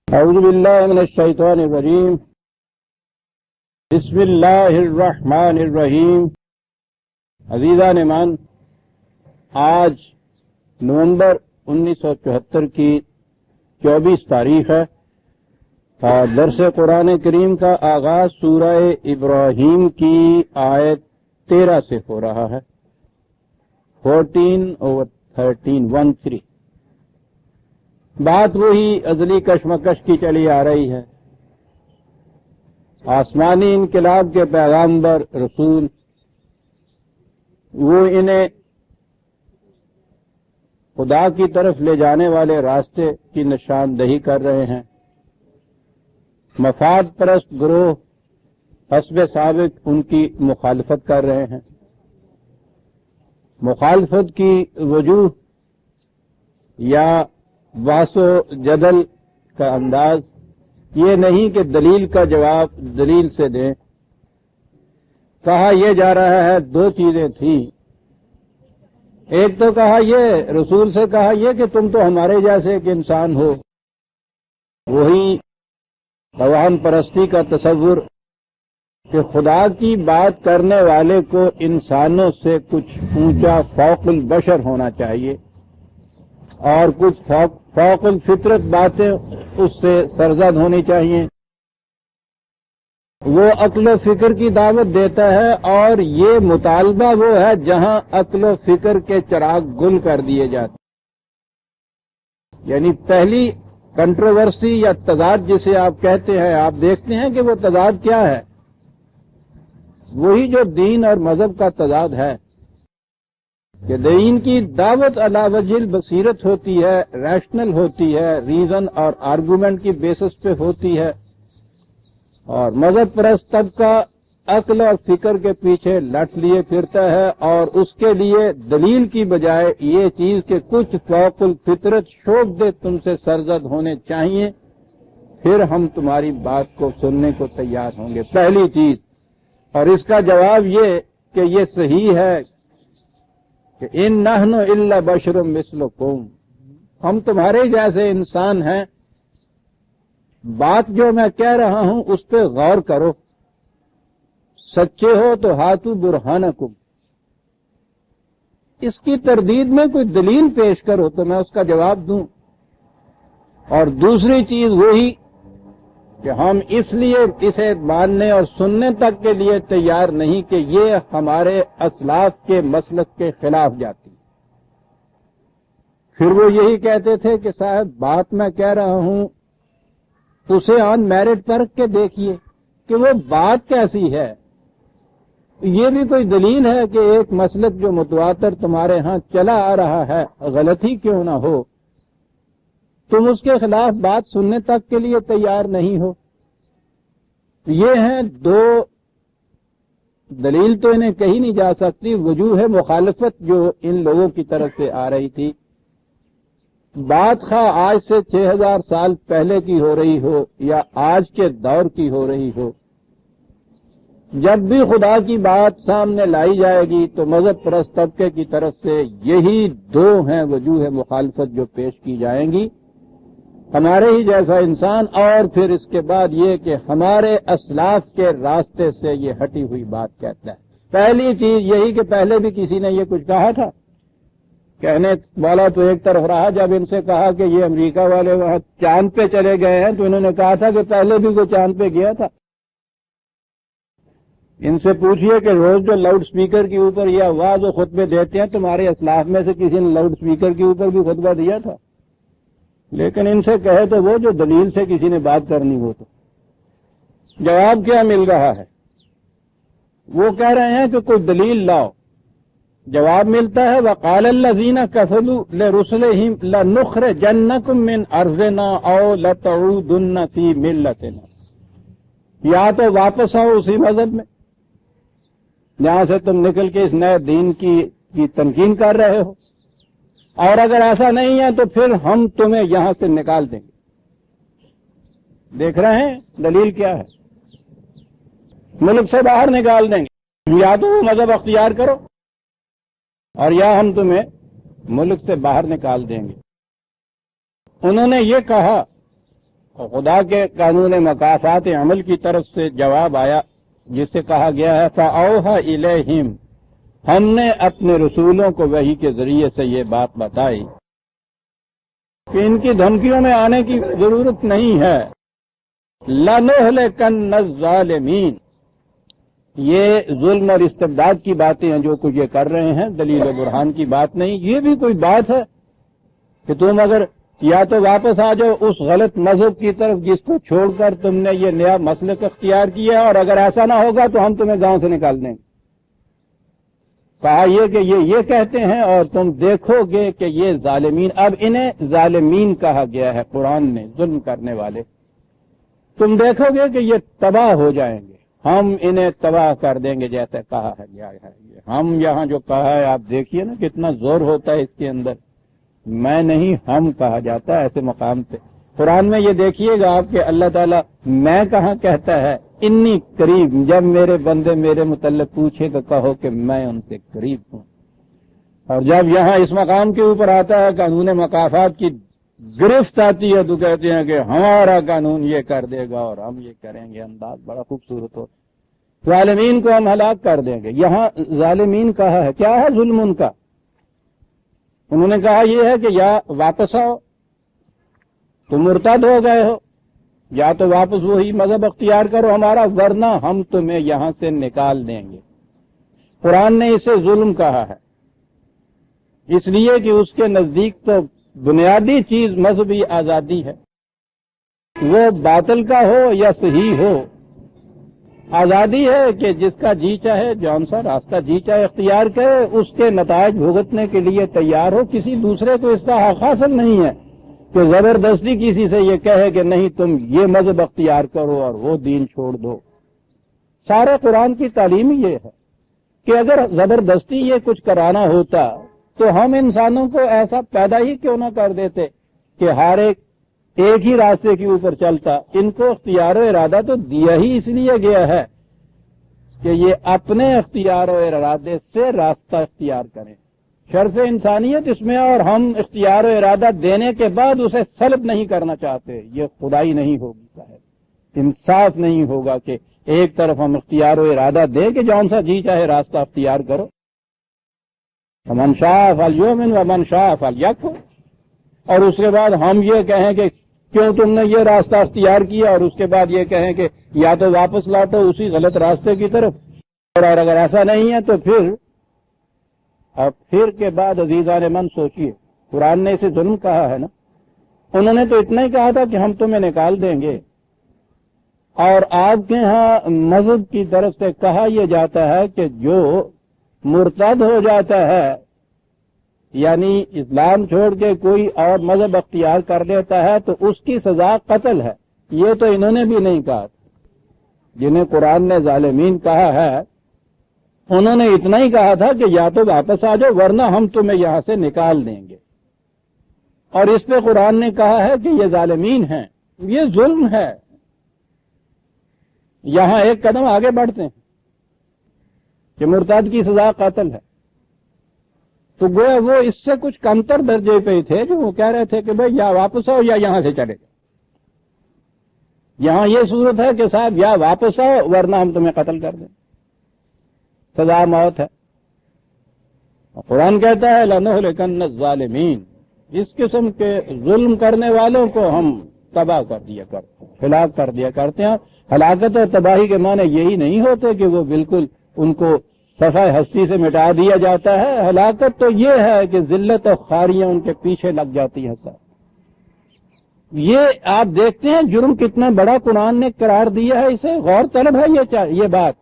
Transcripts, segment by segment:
اعوذ باللہ من الشیطان الرجیم بسم اللہ الرحمن الرحیم۔ عزیزان ایمان، آج نومبر 1974 کی 24 تاریخ ہے اور درس قرآن کریم کا آغاز سورہ ابراہیم کی آیت 13 سے ہو رہا ہے۔ 14/13 بات وہی ازلی کشمکش کی چلی آ رہی ہے۔ آسمانی انقلاب کے پیغامبر رسول وہ انہیں خدا کی طرف لے جانے والے راستے کی نشاندہی کر رہے ہیں۔ مفاد پرست گروہ حسب سابق ان کی مخالفت کر رہے ہیں۔ مخالفت کی وجوہ یا بحث و جدل کا انداز یہ نہیں کہ دلیل کا جواب دلیل سے دیں۔ کہا یہ جا رہا ہے دو چیزیں تھیں۔ ایک تو کہا یہ رسول سے کہا یہ کہ تم تو ہمارے جیسے ایک انسان ہو، وہی عوام پرستی کا تصور کہ خدا کی بات کرنے والے کو انسانوں سے کچھ اونچا فوق البشر ہونا چاہیے اور کچھ فوق الفطرت باتیں اس سے سرزد ہونی چاہیے۔ وہ عقل و فکر کی دعوت دیتا ہے اور یہ مطالبہ وہ ہے جہاں عقل و فکر کے چراغ گل کر دیے جاتے، یعنی پہلی کنٹروورسی یا تضاد جسے آپ کہتے ہیں، آپ دیکھتے ہیں کہ وہ تضاد کیا ہے، وہی جو دین اور مذہب کا تضاد ہے کہ دین کی دعوت علی وجہ البصیرت ہوتی ہے، ریشنل ہوتی ہے، ریزن اور آرگومنٹ کی بیسس پہ ہوتی ہے، اور مذہب پرست طبقہ عقل اور فکر کے پیچھے لٹ لیے پھرتا ہے اور اس کے لیے دلیل کی بجائے یہ چیز کہ کچھ فوق الفطرت شوق دے تم سے سرزد ہونے چاہیے، پھر ہم تمہاری بات کو سننے کو تیار ہوں گے، پہلی چیز۔ اور اس کا جواب یہ کہ یہ صحیح ہے کہ ان نحن الا بشر مثلکم، ہم تمہارے جیسے انسان ہیں، بات جو میں کہہ رہا ہوں اس پہ غور کرو، سچے ہو تو ہاتھو برہانکم، اس کی تردید میں کوئی دلیل پیش کرو تو میں اس کا جواب دوں۔ اور دوسری چیز وہی کہ ہم اس لیے اسے ماننے اور سننے تک کے لیے تیار نہیں کہ یہ ہمارے اسلاف کے مسلک کے خلاف جاتی۔ پھر وہ یہی کہتے تھے کہ صاحب بات میں کہہ رہا ہوں اسے آن میرٹ پرکھ کے دیکھیے کہ وہ بات کیسی ہے۔ یہ بھی کوئی دلیل ہے کہ ایک مسلک جو متواتر تمہارے ہاں چلا آ رہا ہے، غلطی کیوں نہ ہو، تم اس کے خلاف بات سننے تک کے لیے تیار نہیں ہو۔ یہ ہیں دو دلیل، تو انہیں کہی نہیں جا سکتی، وجوہ مخالفت جو ان لوگوں کی طرف سے آ رہی تھی۔ بات خواہ آج سے 6000 سال پہلے کی ہو رہی ہو یا آج کے دور کی ہو رہی ہو، جب بھی خدا کی بات سامنے لائی جائے گی تو مذہب پرست طبقے کی طرف سے یہی دو ہیں وجوہ مخالفت جو پیش کی جائیں گی، ہمارے ہی جیسا انسان، اور پھر اس کے بعد یہ کہ ہمارے اسلاف کے راستے سے یہ ہٹی ہوئی بات کہتا ہے۔ پہلی چیز یہی کہ پہلے بھی کسی نے یہ کچھ کہا تھا، کہنے والا تو ایک طرف رہا، جب ان سے کہا کہ یہ امریکہ والے وہاں چاند پہ چلے گئے ہیں تو انہوں نے کہا تھا کہ پہلے بھی وہ چاند پہ گیا تھا۔ ان سے پوچھئے کہ روز جو لاؤڈ سپیکر کے اوپر یہ آواز و خطبے دیتے ہیں، تمہارے اسلاف میں سے کسی نے لاؤڈ سپیکر کے اوپر بھی خطبہ دیا تھا؟ لیکن ان سے کہے تو وہ جو دلیل سے کسی نے بات کرنی ہو تو جواب کیا مل رہا ہے؟ وہ کہہ رہے ہیں کہ کوئی دلیل لاؤ۔ جواب ملتا ہے وقال الذین کفروا لرسلہم لنخرجنکم من ارضنا او لتعودن فی ملتنا، یا تو واپس آؤ اسی مذہب میں جہاں سے تم نکل کے اس نئے دین کی تنقید کر رہے ہو، اور اگر ایسا نہیں ہے تو پھر ہم تمہیں یہاں سے نکال دیں گے۔ دیکھ رہے ہیں دلیل کیا ہے؟ ملک سے باہر نکال دیں گے، یا تو وہ مذہب اختیار کرو اور یا ہم تمہیں ملک سے باہر نکال دیں گے۔ انہوں نے یہ کہا خدا کے قانون مکافات عمل کی طرف سے جواب آیا جس سے کہا گیا ہے فَأَوْحَى إِلَيْهِمْ، ہم نے اپنے رسولوں کو وحی کے ذریعے سے یہ بات بتائی کہ ان کی دھمکیوں میں آنے کی ضرورت نہیں ہے. لَنُهْلِكَنَّ الظَّالِمِينَ، یہ ظلم اور استبداد کی باتیں ہیں جو کچھ یہ کر رہے ہیں، دلیل و برہان کی بات نہیں. یہ بھی کوئی بات ہے کہ تم اگر یا تو واپس آ جاؤ اس غلط مذہب کی طرف جس کو چھوڑ کر تم نے یہ نیا مسلک اختیار کیا، اور اگر ایسا نہ ہوگا تو ہم تمہیں گاؤں سے نکال دیں گے. کہا یہ کہ یہ کہتے ہیں اور تم دیکھو گے کہ یہ ظالمین، اب انہیں ظالمین کہا گیا ہے قرآن نے، ظلم کرنے والے. تم دیکھو گے کہ یہ تباہ ہو جائیں گے، ہم انہیں تباہ کر دیں گے جیسے کہا ہے گیا ہے. ہم یہاں جو کہا ہے آپ دیکھیے نا کتنا زور ہوتا ہے اس کے اندر. میں نہیں ہم کہا جاتا ہے ایسے مقام پہ. قرآن میں یہ دیکھیے گا آپ کہ اللہ تعالیٰ میں کہاں کہتا ہے انی قریب. جب میرے بندے میرے متعلق پوچھے تو کہو کہ میں ان سے قریب ہوں. اور جب یہاں اس مقام کے اوپر آتا ہے قانون مکافات کی گرفت آتی ہے تو کہتے ہیں کہ ہمارا قانون یہ کر دے گا اور ہم یہ کریں گے. انداز بڑا خوبصورت ہو. ظالمین کو ہم ہلاک کر دیں گے. یہاں ظالمین کہا ہے کیا ہے ظلم ان کا؟ انہوں نے کہا یہ ہے کہ یا واپس آؤ تو مرتد ہو گئے ہو، یا تو واپس وہی مذہب اختیار کرو ہمارا، ورنہ ہم تمہیں یہاں سے نکال دیں گے. قرآن نے اسے ظلم کہا ہے اس لیے کہ اس کے نزدیک تو بنیادی چیز مذہبی آزادی ہے، وہ باطل کا ہو یا صحیح ہو. آزادی ہے کہ جس کا جی چاہے جون سا راستہ جی چاہے اختیار کرے، اس کے نتائج بھگتنے کے لیے تیار ہو. کسی دوسرے کو اس کا حق حاصل نہیں ہے کہ زبردستی کسی سے یہ کہے کہ نہیں تم یہ مذہب اختیار کرو اور وہ دین چھوڑ دو. سارے قرآن کی تعلیم یہ ہے کہ اگر زبردستی یہ کچھ کرانا ہوتا تو ہم انسانوں کو ایسا پیدا ہی کیوں نہ کر دیتے کہ ہر ایک ہی راستے کے اوپر چلتا. ان کو اختیار و ارادہ تو دیا ہی اس لیے گیا ہے کہ یہ اپنے اختیار و ارادے سے راستہ اختیار کریں. شرف انسانیت اس میں، اور ہم اختیار و ارادہ دینے کے بعد اسے سلب نہیں کرنا چاہتے. یہ خدائی نہیں ہوگی، صاحب انصاف نہیں ہوگا کہ ایک طرف ہم اختیار و ارادہ دیں کہ جون سا جی چاہے راستہ اختیار کرو. ومن شاء فلیؤمن ومن شاء فلیکفر، اور اس کے بعد ہم یہ کہیں کہ کیوں تم نے یہ راستہ اختیار کیا، اور اس کے بعد یہ کہیں کہ یا تو واپس لوٹو اسی غلط راستے کی طرف. اور اگر ایسا نہیں ہے تو پھر کے بعد عزیزان من سوچیے، قرآن نے اسے ظلم کہا ہے نا. انہوں نے تو اتنا ہی کہا تھا کہ ہم تمہیں نکال دیں گے، اور آپ کے ہاں مذہب کی طرف سے کہا یہ جاتا ہے کہ جو مرتد ہو جاتا ہے یعنی اسلام چھوڑ کے کوئی اور مذہب اختیار کر لیتا ہے تو اس کی سزا قتل ہے. یہ تو انہوں نے بھی نہیں کہا. جنہیں قرآن نے ظالمین کہا ہے انہوں نے اتنا ہی کہا تھا کہ یا تو واپس آ جاؤ ورنہ ہم تمہیں یہاں سے نکال دیں گے. اور اس پہ قرآن نے کہا ہے کہ یہ ظالمین ہیں، یہ ظلم ہے. یہاں ایک قدم آگے بڑھتے ہیں کہ مرتد کی سزا قتل ہے. تو گویا وہ اس سے کچھ کمتر درجے پہ تھے جو وہ کہہ رہے تھے کہ بھئی یا واپس آؤ یا یہاں سے چلے جاؤ. یہاں یہ صورت ہے کہ صاحب یا واپس آؤ ورنہ ہم تمہیں قتل کر دیں، سزا موت ہے. قرآن کہتا ہے لَنُهْلِكَنَّ الظَّالِمِينَ، اس قسم کے ظلم کرنے والوں کو ہم تباہ کر دیا کرتے ہیں، ہلاک کر دیا کرتے ہیں. ہلاکت اور تباہی کے معنی یہی نہیں ہوتے کہ وہ بالکل ان کو صفحہ ہستی سے مٹا دیا جاتا ہے. ہلاکت تو یہ ہے کہ ذلت اور خاریاں ان کے پیچھے لگ جاتی ہیں. یہ آپ دیکھتے ہیں جرم کتنا بڑا قرآن نے قرار دیا ہے. اسے غور طلب ہے یہ بات.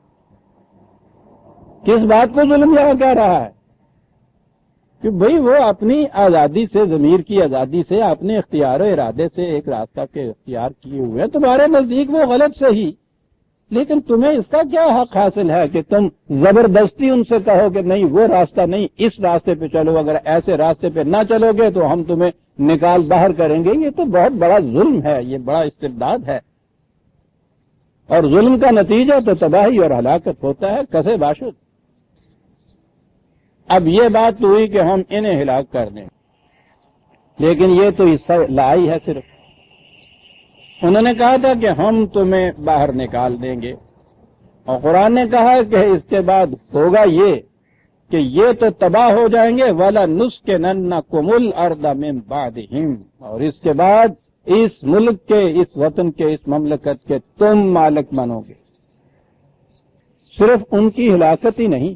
کس بات کو ظلم یہاں کہہ رہا ہے کہ بھئی وہ اپنی آزادی سے، ضمیر کی آزادی سے، اپنے اختیار و ارادے سے ایک راستہ کے اختیار کیے ہوئے ہیں. تمہارے نزدیک وہ غلط صحیح، لیکن تمہیں اس کا کیا حق حاصل ہے کہ تم زبردستی ان سے کہو کہ نہیں وہ راستہ نہیں، اس راستے پہ چلو، اگر ایسے راستے پہ نہ چلو گے تو ہم تمہیں نکال باہر کریں گے. یہ تو بہت بڑا ظلم ہے، یہ بڑا استبداد ہے. اور ظلم کا نتیجہ تو تباہی اور ہلاکت ہوتا ہے کسے باشد. اب یہ بات تو ہوئی کہ ہم انہیں ہلاک کر دیں، لیکن یہ تو حصہ لائی ہے صرف. انہوں نے کہا تھا کہ ہم تمہیں باہر نکال دیں گے، اور قرآن نے کہا کہ اس کے بعد ہوگا یہ کہ یہ تو تباہ ہو جائیں گے، وَلَنُسْكِنَنَّكُمُ الْأَرْضَ مِن بَعْدِهِمْ، اور اس کے بعد اس ملک کے، اس وطن کے، اس مملکت کے تم مالک بنو گے۔ صرف ان کی ہلاکت ہی نہیں،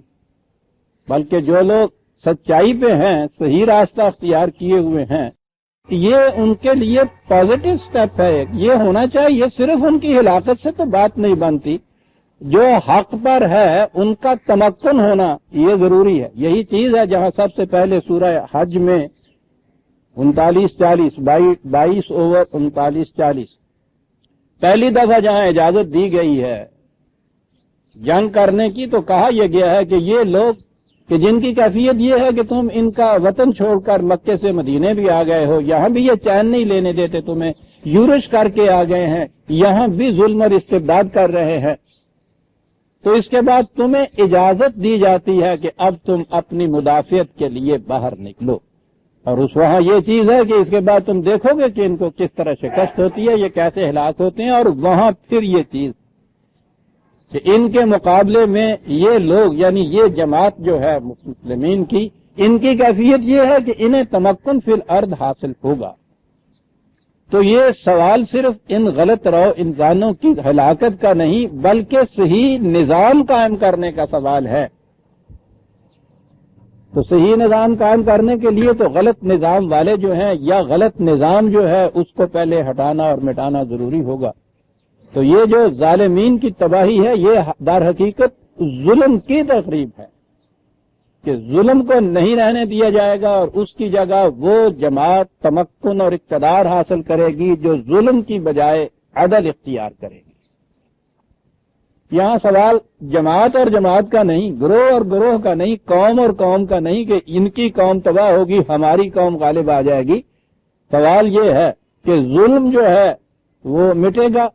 بلکہ جو لوگ سچائی پہ ہیں، صحیح راستہ اختیار کیے ہوئے ہیں، یہ ان کے لیے پازیٹو سٹیپ ہے۔ یہ ہونا چاہیے، صرف ان کی ہلاکت سے تو بات نہیں بنتی، جو حق پر ہے ان کا تمکن ہونا یہ ضروری ہے۔ یہی چیز ہے جہاں سب سے پہلے سورہ حج میں 39-40 22 اوور 39-40 پہلی دفعہ جہاں اجازت دی گئی ہے جنگ کرنے کی، تو کہا یہ گیا ہے کہ یہ لوگ کہ جن کی کیفیت یہ ہے کہ تم ان کا وطن چھوڑ کر مکے سے مدینے بھی آ گئے ہو، یہاں بھی یہ چین نہیں لینے دیتے تمہیں، یورش کر کے آ گئے ہیں، یہاں بھی ظلم اور استبداد کر رہے ہیں، تو اس کے بعد تمہیں اجازت دی جاتی ہے کہ اب تم اپنی مدافعت کے لیے باہر نکلو۔ اور اس وہاں یہ چیز ہے کہ اس کے بعد تم دیکھو گے کہ ان کو کس طرح شکست ہوتی ہے، یہ کیسے ہلاک ہوتے ہیں، اور وہاں پھر یہ چیز کہ ان کے مقابلے میں یہ لوگ یعنی یہ جماعت جو ہے مسلمین کی، ان کی کیفیت یہ ہے کہ انہیں تمکن فی الارض حاصل ہوگا۔ تو یہ سوال صرف ان غلط رو انسانوں کی ہلاکت کا نہیں، بلکہ صحیح نظام قائم کرنے کا سوال ہے۔ تو صحیح نظام قائم کرنے کے لیے تو غلط نظام والے جو ہیں یا غلط نظام جو ہے اس کو پہلے ہٹانا اور مٹانا ضروری ہوگا۔ تو یہ جو ظالمین کی تباہی ہے یہ در حقیقت ظلم کی تقریب ہے کہ ظلم کو نہیں رہنے دیا جائے گا، اور اس کی جگہ وہ جماعت تمکن اور اقتدار حاصل کرے گی جو ظلم کی بجائے عدل اختیار کرے گی۔ یہاں سوال جماعت اور جماعت کا نہیں، گروہ اور گروہ کا نہیں، قوم اور قوم کا نہیں کہ ان کی قوم تباہ ہوگی ہماری قوم غالب آ جائے گی۔ سوال یہ ہے کہ ظلم جو ہے وہ مٹے گا،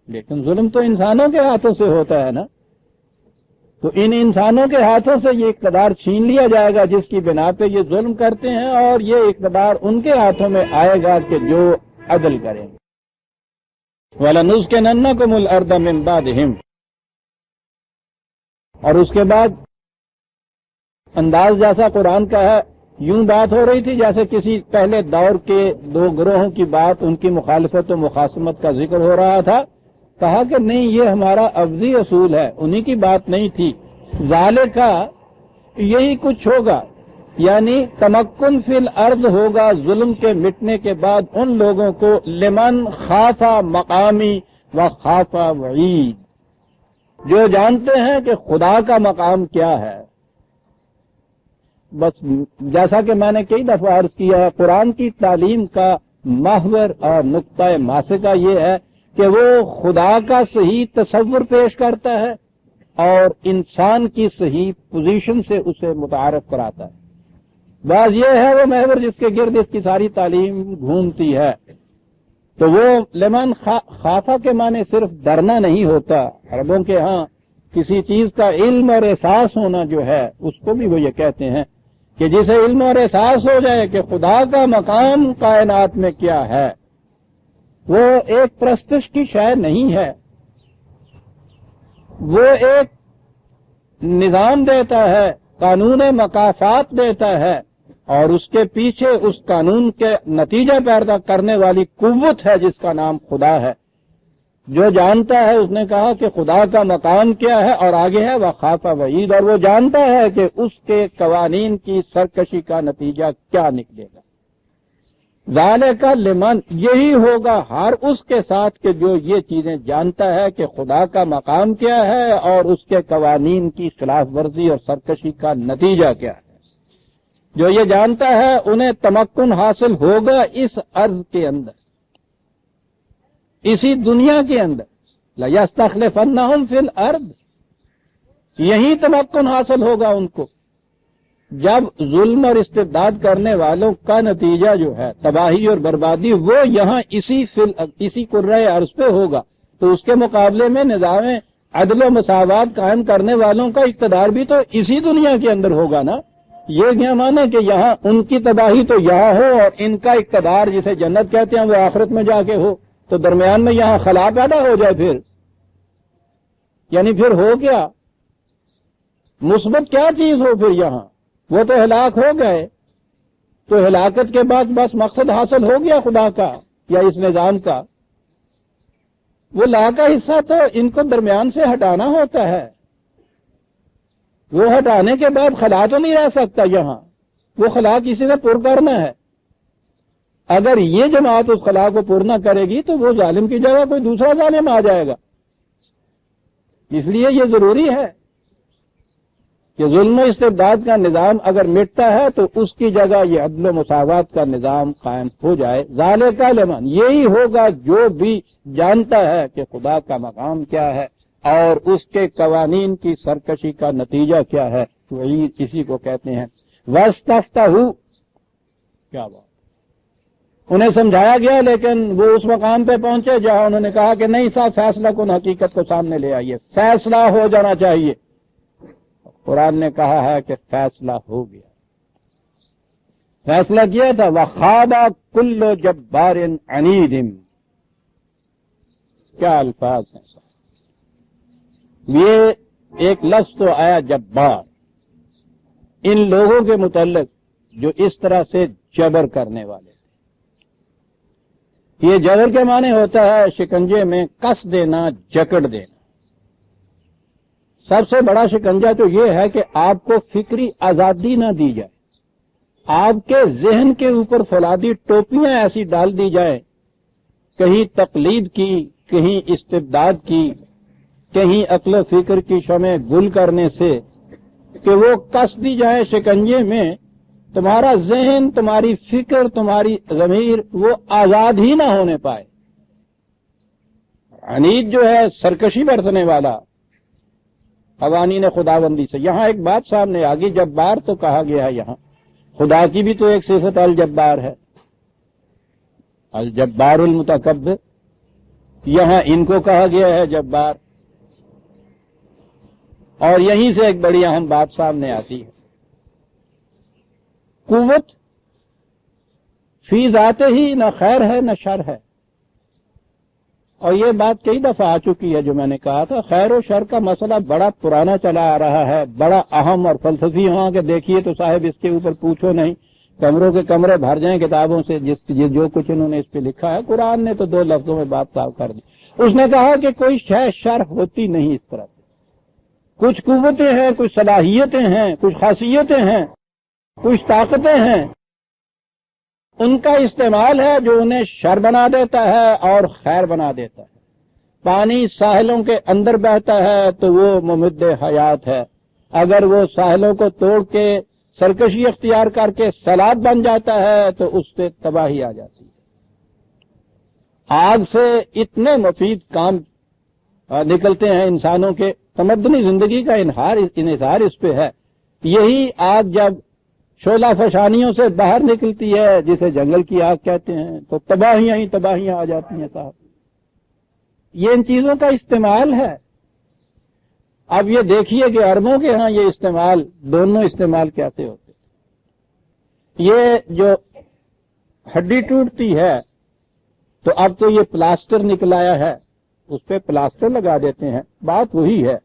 لیکن ظلم تو انسانوں کے ہاتھوں سے ہوتا ہے نا، تو ان انسانوں کے ہاتھوں سے یہ اقتدار چھین لیا جائے گا جس کی بنا پہ یہ ظلم کرتے ہیں، اور یہ اقتدار ان کے ہاتھوں میں آئے گا کہ جو عدل کریں گے۔ وَلَنُسْكِنَنَّكُمُ الْأَرْضَ مِن بَعْدِهِمْ، اور اس کے بعد انداز جیسا قرآن کا ہے، یوں بات ہو رہی تھی جیسے کسی پہلے دور کے دو گروہوں کی بات، ان کی مخالفت و مخاصمت کا ذکر ہو رہا تھا۔ کہا کہ نہیں، یہ ہمارا ابدی اصول ہے، انہی کی بات نہیں تھی۔ ذالکا، یہی کچھ ہوگا، یعنی تمکن فی الارض ہوگا ظلم کے مٹنے کے بعد ان لوگوں کو، لمن خاف مقامی و خاف وعید، جو جانتے ہیں کہ خدا کا مقام کیا ہے۔ بس جیسا کہ میں نے کئی دفعہ عرض کیا ہے، قرآن کی تعلیم کا محور اور نقطہ ماسکہ یہ ہے کہ وہ خدا کا صحیح تصور پیش کرتا ہے اور انسان کی صحیح پوزیشن سے اسے متعارف کراتا ہے۔ بعض یہ ہے وہ محور جس کے گرد اس کی ساری تعلیم گھومتی ہے۔ تو وہ لمن خافہ کے معنی صرف ڈرنا نہیں ہوتا، عربوں کے ہاں کسی چیز کا علم اور احساس ہونا جو ہے اس کو بھی وہ یہ کہتے ہیں کہ جسے علم اور احساس ہو جائے کہ خدا کا مقام کائنات میں کیا ہے، وہ ایک پرستش کی شے نہیں ہے، وہ ایک نظام دیتا ہے، قانون مکافات دیتا ہے، اور اس کے پیچھے اس قانون کے نتیجہ پیدا کرنے والی قوت ہے جس کا نام خدا ہے۔ جو جانتا ہے، اس نے کہا کہ خدا کا مقام کیا ہے، اور آگے ہے وخاف وعید، اور وہ جانتا ہے کہ اس کے قوانین کی سرکشی کا نتیجہ کیا نکلے گا۔ ذالک لمن، یہی ہوگا ہر اس کے ساتھ کہ جو یہ چیزیں جانتا ہے کہ خدا کا مقام کیا ہے اور اس کے قوانین کی خلاف ورزی اور سرکشی کا نتیجہ کیا ہے۔ جو یہ جانتا ہے انہیں تمکن حاصل ہوگا اس عرض کے اندر، اسی دنیا کے اندر، لَيَسْتَخْلِفَنَّهُمْ فِي الْأَرْضِ، یہی تمکن حاصل ہوگا ان کو۔ جب ظلم اور استبداد کرنے والوں کا نتیجہ جو ہے تباہی اور بربادی، وہ یہاں اسی کرۂ ارض پہ ہوگا، تو اس کے مقابلے میں نظام عدل و مساوات قائم کرنے والوں کا اقتدار بھی تو اسی دنیا کے اندر ہوگا نا۔ یہ کیا مانے کہ یہاں ان کی تباہی تو یہاں ہو اور ان کا اقتدار جسے جنت کہتے ہیں وہ آخرت میں جا کے ہو، تو درمیان میں یہاں خلا پیدا ہو جائے پھر یعنی پھر ہو کیا مثبت کیا چیز ہو پھر یہاں وہ تو ہلاک ہو گئے تو ہلاکت کے بعد بس مقصد حاصل ہو گیا خدا کا یا اس نظام کا وہ لا کا حصہ تو ان کو درمیان سے ہٹانا ہوتا ہے وہ ہٹانے کے بعد خلا تو نہیں رہ سکتا یہاں وہ خلا کسی نے پر کرنا ہے اگر یہ جماعت اس خلا کو پر نہ کرے گی تو وہ ظالم کی جگہ کوئی دوسرا ظالم آ جائے گا اس لیے یہ ضروری ہے کہ ظلم و استبداد کا نظام اگر مٹتا ہے تو اس کی جگہ یہ عدل و مساوات کا نظام قائم ہو جائے ذالک لمن یہی ہوگا جو بھی جانتا ہے کہ خدا کا مقام کیا ہے اور اس کے قوانین کی سرکشی کا نتیجہ کیا ہے وہی کسی کو کہتے ہیں وَاسْتَفْتَحُوا کیا بات انہیں سمجھایا گیا لیکن وہ اس مقام پہ پہنچے جہاں انہوں نے کہا کہ نہیں صاحب فیصلہ کن حقیقت کو سامنے لے آئیے فیصلہ ہو جانا چاہیے قرآن نے کہا ہے کہ فیصلہ ہو گیا فیصلہ کیا تھا وَخَابَ كُلُّ جَبَّارٍ عَنِيدٍ کیا الفاظ ہیں یہ ایک لفظ تو آیا جبار ان لوگوں کے متعلق جو اس طرح سے جبر کرنے والے تھے یہ جبر کے معنی ہوتا ہے شکنجے میں کس دینا جکڑ دینا سب سے بڑا شکنجہ تو یہ ہے کہ آپ کو فکری آزادی نہ دی جائے آپ کے ذہن کے اوپر فولادی ٹوپیاں ایسی ڈال دی جائیں کہیں تقلید کی کہیں استبداد کی کہیں عقل و فکر کی شمع گل کرنے سے کہ وہ کس دی جائے شکنجے میں تمہارا ذہن تمہاری فکر تمہاری ضمیر وہ آزاد ہی نہ ہونے پائے عنید جو ہے سرکشی برتنے والا قوانین خداوندی سے یہاں ایک بات سامنے آگی جبار تو کہا گیا ہے یہاں خدا کی بھی تو ایک صفت الجبار ہے الجبار المتکبر یہاں ان کو کہا گیا ہے جبار اور یہیں سے ایک بڑی اہم بات سامنے آتی ہے قوت فی ذات ہی نہ خیر ہے نہ شر ہے اور یہ بات کئی دفعہ آ چکی ہے جو میں نے کہا تھا خیر و شر کا مسئلہ بڑا پرانا چلا آ رہا ہے بڑا اہم اور فلسفی ہوا کہ دیکھیے تو صاحب اس کے اوپر پوچھو نہیں کمروں کے کمرے بھر جائیں کتابوں سے جو کچھ انہوں نے اس پہ لکھا ہے قرآن نے تو 2 لفظوں میں بات صاف کر دی اس نے کہا کہ کوئی شے شر ہوتی نہیں اس طرح سے کچھ قوتیں ہیں کچھ صلاحیتیں ہیں کچھ خاصیتیں ہیں کچھ طاقتیں ہیں ان کا استعمال ہے جو انہیں شر بنا دیتا ہے اور خیر بنا دیتا ہے پانی ساحلوں کے اندر بہتا ہے تو وہ ممد حیات ہے اگر وہ ساحلوں کو توڑ کے سرکشی اختیار کر کے سیلاب بن جاتا ہے تو اس سے تباہی آ جاتی ہے آگ سے اتنے مفید کام نکلتے ہیں انسانوں کے تمدنی زندگی کا انحصار اس پہ ہے یہی آگ جب شعلہ فشانیوں سے باہر نکلتی ہے جسے جنگل کی آگ کہتے ہیں تو تباہیاں ہی تباہیاں آ جاتی ہیں صاحب یہ ان چیزوں کا استعمال ہے اب یہ دیکھیے کہ عربوں کے ہاں یہ استعمال دونوں استعمال کیسے ہوتے یہ جو ہڈی ٹوٹتی ہے تو اب تو یہ پلاسٹر نکل آیا ہے اس پہ پلاسٹر لگا دیتے ہیں بات وہی ہے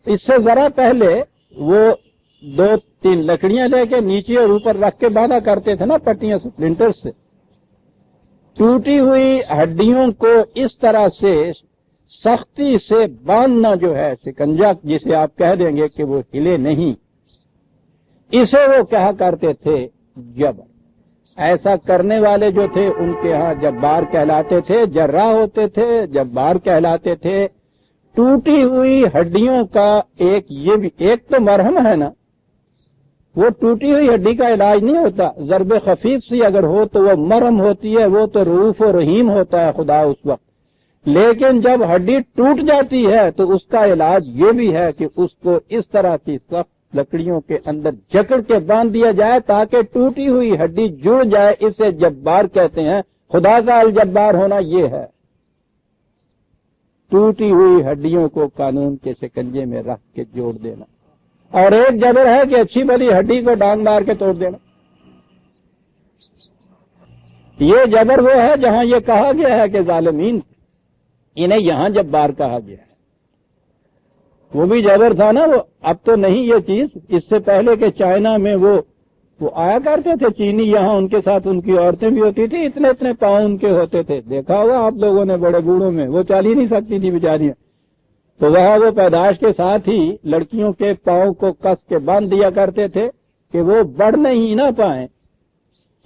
اس سے ذرا پہلے وہ 2-3 لکڑیاں لے کے نیچے اور اوپر رکھ کے باندھا کرتے تھے نا پٹیاں سپلنٹر سے ٹوٹی ہوئی ہڈیوں کو اس طرح سے سختی سے باندھنا جو ہے شکنجا جسے آپ کہہ دیں گے کہ وہ ہلے نہیں اسے وہ کہا کرتے تھے جبر ایسا کرنے والے جو تھے ان کے ہاں جبار کہلاتے تھے جراح ہوتے تھے جبار کہلاتے تھے ٹوٹی ہوئی ہڈیوں کا یہ بھی ایک تو مرہم ہے نا وہ ٹوٹی ہوئی ہڈی کا علاج نہیں ہوتا ضرب خفیف سی اگر ہو تو وہ مرہم ہوتی ہے وہ تو رؤوف و رحیم ہوتا ہے خدا اس وقت لیکن جب ہڈی ٹوٹ جاتی ہے تو اس کا علاج یہ بھی ہے کہ اس کو اس طرح کی سخت لکڑیوں کے اندر جکڑ کے باندھ دیا جائے تاکہ ٹوٹی ہوئی ہڈی جڑ جائے اسے جبار کہتے ہیں خدا کا الجبار ہونا یہ ہے ٹوٹی ہوئی ہڈیوں کو قانون کے شکنجے میں رکھ کے جوڑ دینا اور ایک جبر ہے کہ اچھی بھلی ہڈی کو ڈانگ مار کے توڑ دینا یہ جبر وہ ہے جہاں یہ کہا گیا ہے کہ ظالمین انہیں یہاں جبار کہا گیا ہے، وہ بھی جبر تھا نا، وہ اب تو نہیں یہ چیز، اس سے پہلے کہ چائنا میں وہ آیا کرتے تھے چینی، یہاں ان کے ساتھ ان کی عورتیں بھی ہوتی تھی، اتنے اتنے پاؤں ان کے ہوتے تھے، دیکھا ہوگا آپ لوگوں نے بڑے بوڑھوں میں، وہ چل ہی نہیں سکتی تھی بیچاریاں، تو وہاں وہ پیدائش کے ساتھ ہی لڑکیوں کے پاؤں کو کس کے باندھ دیا کرتے تھے کہ وہ بڑھنے ہی نہ پائیں۔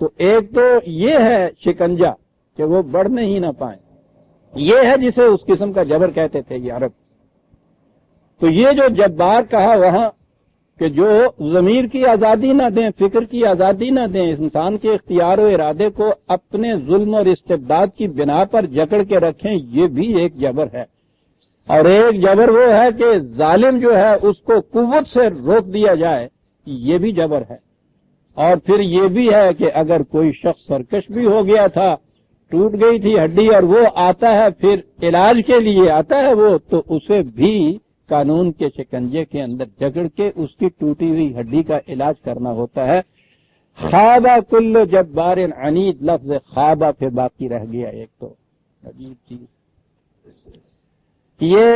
تو ایک تو یہ ہے شکنجا کہ وہ بڑھنے ہی نہ پائیں، یہ ہے جسے اس قسم کا جبر کہتے تھے یہ عرب۔ تو یہ جو جبار کہا وہاں کہ جو ضمیر کی آزادی نہ دیں، فکر کی آزادی نہ دیں، انسان کے اختیار و ارادے کو اپنے ظلم اور استبداد کی بنا پر جکڑ کے رکھیں، یہ بھی ایک جبر ہے۔ اور ایک جبر وہ ہے کہ ظالم جو ہے اس کو قوت سے روک دیا جائے، یہ بھی جبر ہے۔ اور پھر یہ بھی ہے کہ اگر کوئی شخص سرکش بھی ہو گیا تھا، ٹوٹ گئی تھی ہڈی، اور وہ آتا ہے پھر علاج کے لیے آتا ہے وہ، تو اسے بھی قانون کے شکنجے کے اندر جکڑ کے اس کی ٹوٹی ہوئی ہڈی کا علاج کرنا ہوتا ہے۔ خوابہ کل جبار عنید، لفظ خوابہ پھر باقی رہ گیا ایک تو عجیب چیز۔ یہ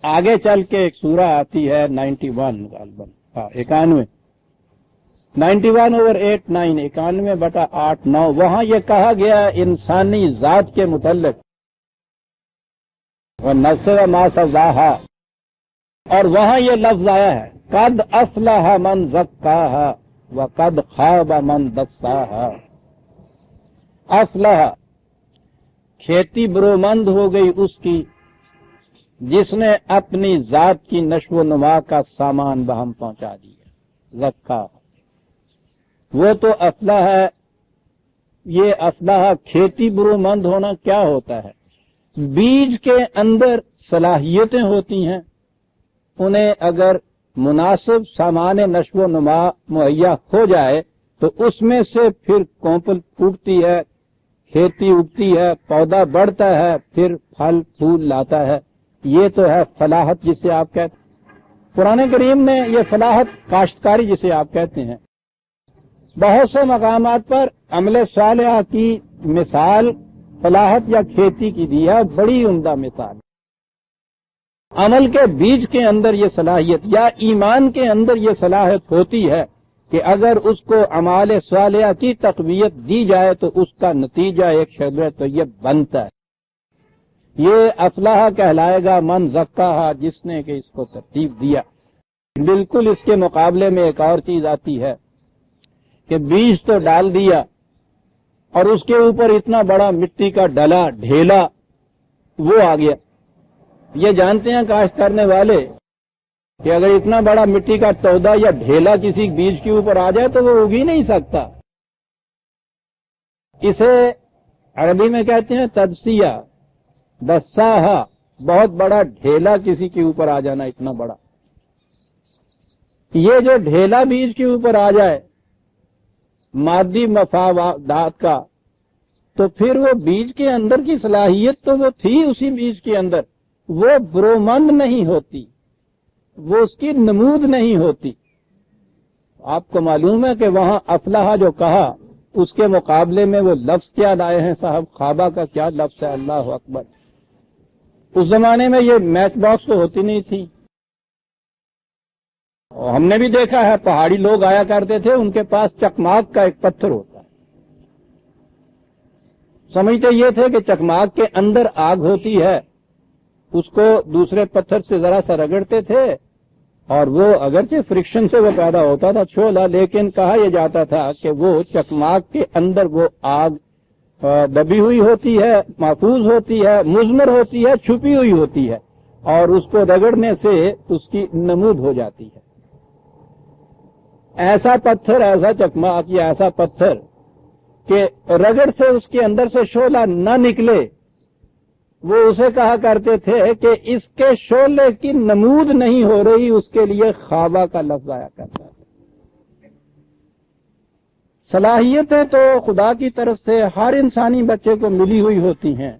آگے چل کے ایک سورہ آتی ہے 91 غالباً، 91 91/8 91/8-9، وہاں یہ کہا گیا انسانی ذات کے متعلق وَالنَّفْسِ وَمَا سَوَّاهَا، اور وہاں یہ لفظ آیا ہے قَدْ أَفْلَحَ مَنْ زَكَّاهَا وَقَدْ خَابَ مَنْ دَسَّاهَا۔ افلح، کھیتی برومند ہو گئی اس کی جس نے اپنی ذات کی نشو و نما کا سامان بہم پہنچا دیا، زکا، وہ تو افلح ہے۔ یہ افلح کھیتی برومند ہونا کیا ہوتا ہے؟ بیج کے اندر صلاحیتیں ہوتی ہیں، انہیں اگر مناسب سامان نشو و نما مہیا ہو جائے تو اس میں سے پھر کونپل پھوٹتی ہے، کھیتی اگتی ہے، پودا بڑھتا ہے، پھر پھل پھول لاتا ہے۔ یہ تو ہے فلاحت جسے آپ کہتے ہیں۔ قرآن کریم نے یہ فلاحت، کاشتکاری جسے آپ کہتے ہیں، بہت سے مقامات پر عمل صالحہ کی مثال فلاحت یا کھیتی کی دی ہے، بڑی عمدہ مثال۔ عمل کے بیج کے اندر یہ صلاحیت یا ایمان کے اندر یہ صلاحیت ہوتی ہے کہ اگر اس کو اعمال صالحہ کی تقویت دی جائے تو اس کا نتیجہ ایک شجرہ طیب بنتا ہے۔ یہ افلاح کہلائے گا من زکاہا، جس نے کہ اس کو ترتیب دیا۔ بالکل اس کے مقابلے میں ایک اور چیز آتی ہے کہ بیج تو ڈال دیا اور اس کے اوپر اتنا بڑا مٹی کا ڈلا ڈھیلا وہ آ گیا۔ یہ جانتے ہیں کاشت کرنے والے کہ اگر اتنا بڑا مٹی کا تودا یا ڈھیلا کسی بیج کے اوپر آ جائے تو وہ اگ ہی نہیں سکتا۔ اسے عربی میں کہتے ہیں تدسیہ، دساہا، بہت بڑا ڈھیلا کسی کے اوپر آ جانا، اتنا بڑا۔ یہ جو ڈھیلا بیج کے اوپر آ جائے مادی مفادات کا، تو پھر وہ بیج کے اندر کی صلاحیت تو وہ تھی اسی بیج کے اندر، وہ برومند نہیں ہوتی، وہ اس کی نمود نہیں ہوتی۔ آپ کو معلوم ہے کہ وہاں افلاح جو کہا اس کے مقابلے میں وہ لفظ کیا لائے ہیں صاحب؟ خوابہ کا کیا لفظ ہے، اللہ اکبر۔ اس زمانے میں یہ میچ باکس تو ہوتی نہیں تھی، اور ہم نے بھی دیکھا ہے پہاڑی لوگ آیا کرتے تھے، ان کے پاس چکماک کا ایک پتھر ہوتا ہے، سمجھتے یہ تھے کہ چکماک کے اندر آگ ہوتی ہے، اس کو دوسرے پتھر سے ذرا سا رگڑتے تھے اور وہ اگرچہ فرکشن سے وہ پیدا ہوتا تھا شعلہ، لیکن کہا یہ جاتا تھا کہ وہ چکماک کے اندر وہ آگ دبی ہوئی ہوتی ہے، محفوظ ہوتی ہے، مضمر ہوتی ہے، چھپی ہوئی ہوتی ہے، اور اس کو رگڑنے سے اس کی نمود ہو جاتی ہے۔ ایسا پتھر، ایسا چکماک یا ایسا پتھر کہ رگڑ سے اس کے اندر سے شعلہ نہ نکلے، وہ اسے کہا کرتے تھے کہ اس کے شعلے کی نمود نہیں ہو رہی، اس کے لیے خوابہ کا لفظ آیا کرتا ہے۔ صلاحیتیں تو خدا کی طرف سے ہر انسانی بچے کو ملی ہوئی ہوتی ہیں،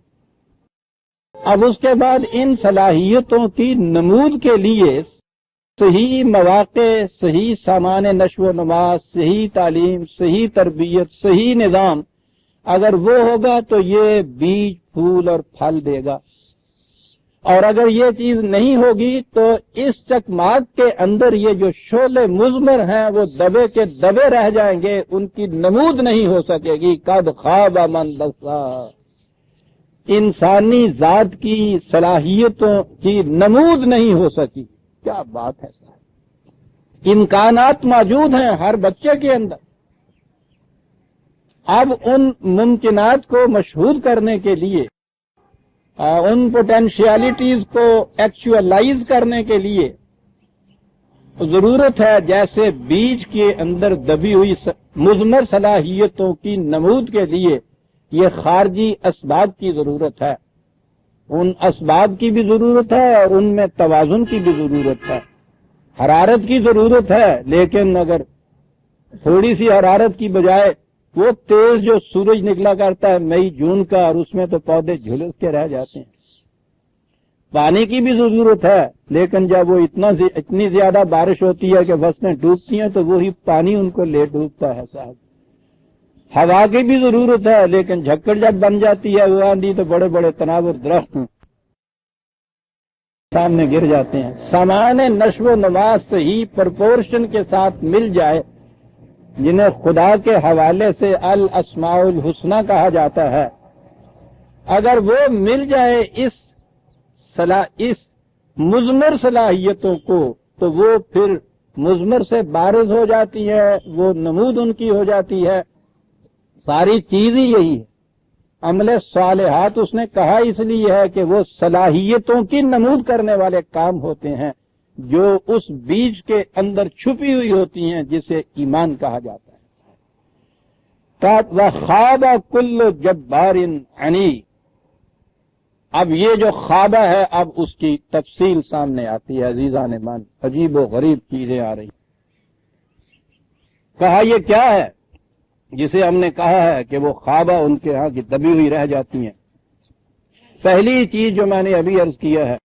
اب اس کے بعد ان صلاحیتوں کی نمود کے لیے صحیح مواقع، صحیح سامان نشو و نما، صحیح تعلیم، صحیح تربیت، صحیح نظام، اگر وہ ہوگا تو یہ بیج پھول اور پھل دے گا، اور اگر یہ چیز نہیں ہوگی تو اس چکماک کے اندر یہ جو شعلے مضمر ہیں وہ دبے کے دبے رہ جائیں گے، ان کی نمود نہیں ہو سکے گی۔ قد خواب من دسا، انسانی ذات کی صلاحیتوں کی نمود نہیں ہو سکی۔ کیا بات ہے صاحب، امکانات موجود ہیں ہر بچے کے اندر۔ اب ان ممکنات کو مشہور کرنے کے لیے، ان پوٹینشیلٹیز کو ایکچوئلائز کرنے کے لیے ضرورت ہے جیسے بیج کے اندر دبی ہوئی مضمر صلاحیتوں کی نمود کے لیے یہ خارجی اسباب کی ضرورت ہے، ان اسباب کی بھی ضرورت ہے اور ان میں توازن کی بھی ضرورت ہے۔ حرارت کی ضرورت ہے، لیکن اگر تھوڑی سی حرارت کی بجائے وہ تیز جو سورج نکلا کرتا ہے مئی جون کا، اور اس میں تو پودے جھلس کے رہ جاتے ہیں۔ پانی کی بھی ضرورت ہے، لیکن جب وہ اتنی زیادہ بارش ہوتی ہے کہ فصلیں ڈوبتی ہیں تو وہی پانی ان کو لے ڈوبتا ہے صاحب۔ ہوا کی بھی ضرورت ہے، لیکن جھکڑ جب بن جاتی ہے وہ آندھی تو بڑے بڑے تناور درخت سامنے گر جاتے ہیں۔ سامان نشو و نما صحیح پرپورشن کے ساتھ مل جائے، جنہیں خدا کے حوالے سے الاسماء الحسنی کہا جاتا ہے، اگر وہ مل جائے اس مضمر صلاحیتوں کو تو وہ پھر مضمر سے بارز ہو جاتی ہے، وہ نمود ان کی ہو جاتی ہے۔ ساری چیز ہی یہی ہے۔ عمل صالحات اس نے کہا اس لیے ہے کہ وہ صلاحیتوں کی نمود کرنے والے کام ہوتے ہیں جو اس بیج کے اندر چھپی ہوئی ہوتی ہیں، جسے ایمان کہا جاتا ہے۔ وَخَابَ كُلُّ جَبَّارٍ عَنِيدٍ، اب یہ جو خوابہ ہے اب اس کی تفصیل سامنے آتی ہے۔ عزیزان مان، عجیب و غریب چیزیں آ رہی۔ کہا یہ کیا ہے جسے ہم نے کہا ہے کہ وہ خوابہ ان کے ہاں کی دبی ہوئی رہ جاتی ہیں؟ پہلی چیز جو میں نے ابھی عرض کیا ہے،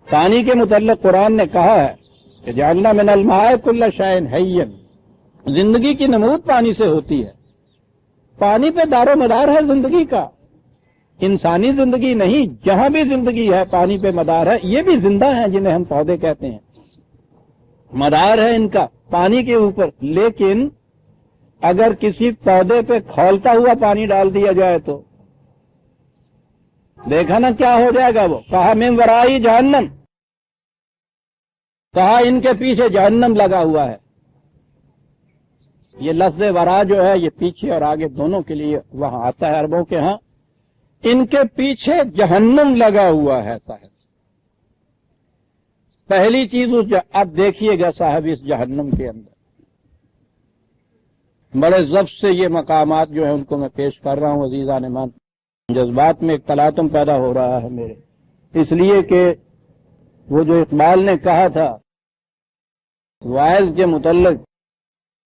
پانی کے متعلق قرآن نے کہا ہے کہ جعلنا من الماء کل شیء حی، زندگی کی نمود پانی سے ہوتی ہے۔ پانی پہ دار و مدار ہے زندگی کا، انسانی زندگی نہیں، جہاں بھی زندگی ہے پانی پہ مدار ہے۔ یہ بھی زندہ ہیں جنہیں ہم پودے کہتے ہیں، مدار ہے ان کا پانی کے اوپر۔ لیکن اگر کسی پودے پہ کھولتا ہوا پانی ڈال دیا جائے تو دیکھا نا کیا ہو جائے گا وہ۔ کہا من ورائی جہنم، کہا ان کے پیچھے جہنم لگا ہوا ہے۔ یہ لفظ ورا جو ہے یہ پیچھے اور آگے دونوں کے لیے وہاں آتا ہے عربوں کے ہاں۔ ان کے پیچھے جہنم لگا ہوا ہے صاحب۔ پہلی چیز اب دیکھیے گا صاحب، اس جہنم کے اندر بڑے ضبط سے یہ مقامات جو ہیں ان کو میں پیش کر رہا ہوں۔ عزیزان مان، جذبات میں ایک تلاطم پیدا ہو رہا ہے میرے، اس لیے کہ وہ جو اقبال نے کہا تھا وائز کے متعلق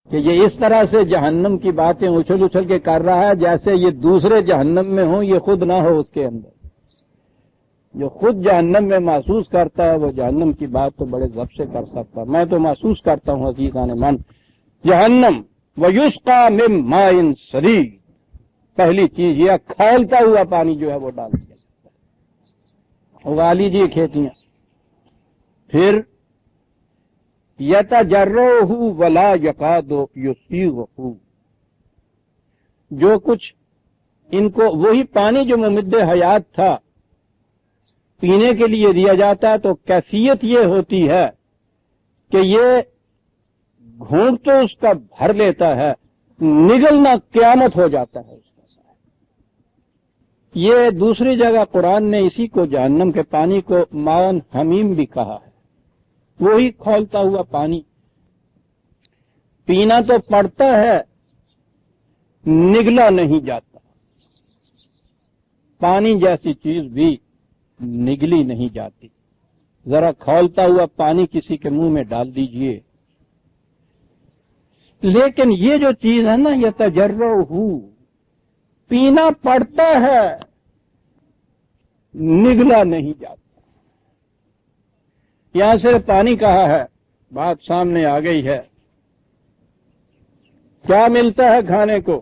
کہ یہ اس طرح سے جہنم کی باتیں اچھل اچھل کے کر رہا ہے جیسے یہ دوسرے جہنم میں ہوں، یہ خود نہ ہو اس کے اندر۔ جو خود جہنم میں محسوس کرتا ہے وہ جہنم کی بات تو بڑے ضبط سے کر سکتا ہے۔ میں تو محسوس کرتا ہوں عزیزان من، جہنم وَيُسْقَى مِن مَاءٍ صَدِيدٍ، پہلی چیز یہ کھولتا ہوا پانی جو ہے وہ ڈال دیا جاتا ہے، اگا لیجیے کھیتیاں۔ پھر يَتَجَرَّعُهُ وَلَا يَكَادُ يُسِيغُهُ، جو کچھ ان کو وہی پانی جو ممد حیات تھا پینے کے لیے دیا جاتا ہے، تو کیفیت یہ ہوتی ہے کہ یہ گھونٹ تو اس کا بھر لیتا ہے، نگلنا قیامت ہو جاتا ہے اس کا۔ یہ دوسری جگہ قرآن نے اسی کو جہنم کے پانی کو ماء حمیم بھی کہا ہے، وہی کھولتا ہوا پانی۔ پینا تو پڑتا ہے، نگلا نہیں جاتا۔ پانی جیسی چیز بھی نگلی نہیں جاتی۔ ذرا کھولتا ہوا پانی کسی کے منہ میں ڈال دیجئے، لیکن یہ جو چیز ہے نا یہ تجربہ پینا پڑتا ہے، نگلا نہیں جاتا۔ یہاں سے پانی کہا ہے، بات سامنے آ گئی ہے۔ کیا ملتا ہے کھانے کو؟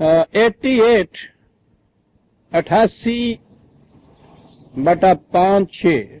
88/5-6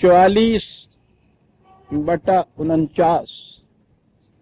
44/49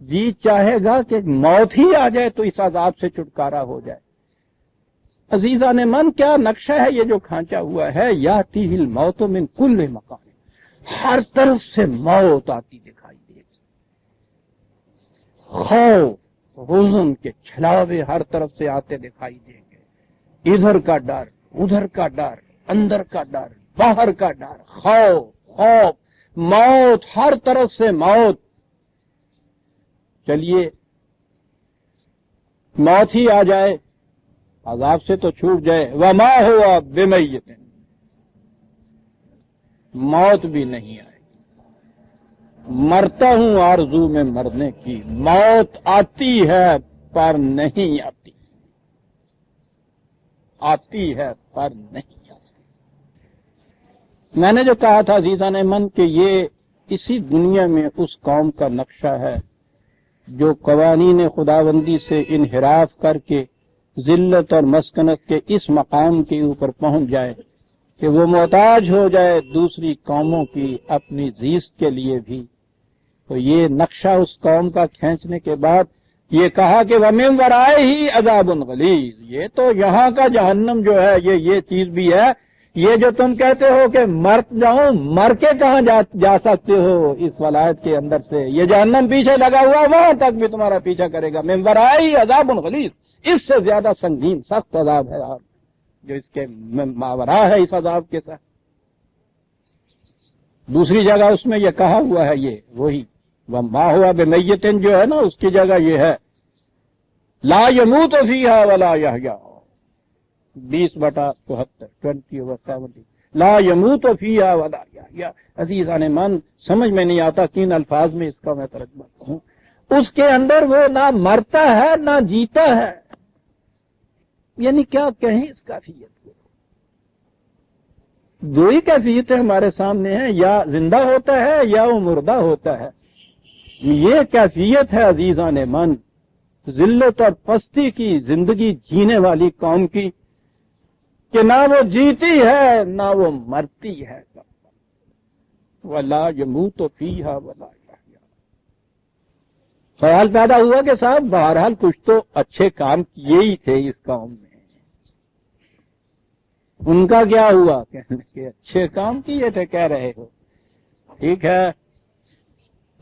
جی چاہے گا کہ موت ہی آ جائے تو اس عذاب سے چھٹکارا ہو جائے۔ عزیزان من، کیا نقشہ ہے یہ جو کھانچا ہوا ہے؟ یاتی الموت من کل مکان، ہر طرف سے موت آتی دکھائی دے گی، خوف حزن کے چھلاوے ہر طرف سے آتے دکھائی دیں گے، ادھر کا ڈر، ادھر کا ڈر، اندر کا ڈر، باہر کا ڈر، خوف، موت، ہر طرف سے موت۔ چلیے موت ہی آ جائے، عذاب سے تو چھوٹ جائے۔ وما ہوا بمیت، موت بھی نہیں آئے گی، مرتا ہوں آرزو میں مرنے کی، موت آتی ہے پر نہیں آتی، آتی ہے پر نہیں آتی۔ میں نے جو کہا تھا عزیزان من کہ یہ اسی دنیا میں اس قوم کا نقشہ ہے جو قوانین خداوندی سے انحراف کر کے ذلت اور مسکنت کے اس مقام کے اوپر پہنچ جائے کہ وہ محتاج ہو جائے دوسری قوموں کی اپنی زیست کے لیے بھی۔ تو یہ نقشہ اس قوم کا کھینچنے کے بعد یہ کہا کہ وَمِن وَرَائِهِ عَذَابٌ غَلِيظٌ، یہ تو یہاں کا جہنم جو ہے یہ چیز بھی ہے۔ یہ جو تم کہتے ہو کہ مر جاؤں، مر کے کہاں جا سکتے ہو اس ولایت کے اندر سے؟ یہ جہنم پیچھے لگا ہوا، وہاں تک بھی تمہارا پیچھا کرے گا۔ مِن وَرَائِهِ عَذَابٌ غَلِيظٌ، اس سے زیادہ سنگین سخت عذاب ہے اور جو اس کے ماورا ہے اس عذاب کے ساتھ۔ دوسری جگہ اس میں یہ کہا ہوا ہے، یہ وہی وما ہوا بمیت جو ہے نا، اس کی جگہ یہ ہے لا یموت فیہا ولا یحیا، 20/74 20/70، لا یموت فیہا ولا یحیا۔ عزیزان من، سمجھ میں نہیں آتا کن الفاظ میں اس کا میں ترجمہ کروں۔ اس کے اندر وہ نہ مرتا ہے نہ جیتا ہے، یعنی کیا کہیں اس کیفیت کو؟ دو ہی کیفیتیں ہمارے سامنے ہیں، یا زندہ ہوتا ہے یا وہ مردہ ہوتا ہے۔ یہ کیفیت ہے عزیزان من ذلت اور پستی کی زندگی جینے والی قوم کی کہ نہ وہ جیتی ہے نہ وہ مرتی ہے۔ وَلَا يَمُوتُ فِيهَا وَلَا يَحْيَا۔ سوال پیدا ہوا کہ صاحب بہرحال کچھ تو اچھے کام کیے ہی تھے اس قوم میں، ان کا کیا ہوا؟ کہنے کہ اچھے کام کیے تھے کہہ رہے ہو، ٹھیک ہے۔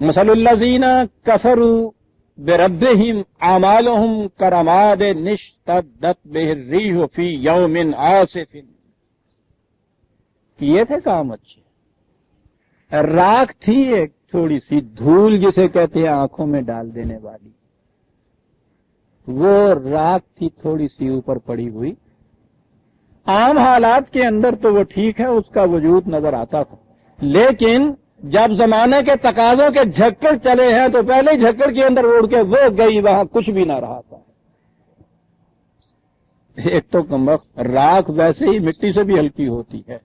مثل الذین کفروا بربہم اعمالہم کرماد اشتدت بہ الریح فی یوم عاصف، کیے تھے کام اچھے، راکھ تھی ایک تھوڑی سی دھول جسے کہتے ہیں آنکھوں میں ڈال دینے والی، وہ راکھ تھی تھوڑی سی اوپر پڑی ہوئی، عام حالات کے اندر تو وہ ٹھیک ہے، اس کا وجود نظر آتا تھا، لیکن جب زمانے کے تقاضوں کے جھکڑ چلے ہیں تو پہلے ہی جھکڑ کے اندر اڑ کے وہ گئی، وہاں کچھ بھی نہ رہا تھا۔ ایک تو کمبخت راکھ ویسے ہی مٹی سے بھی ہلکی ہوتی ہے،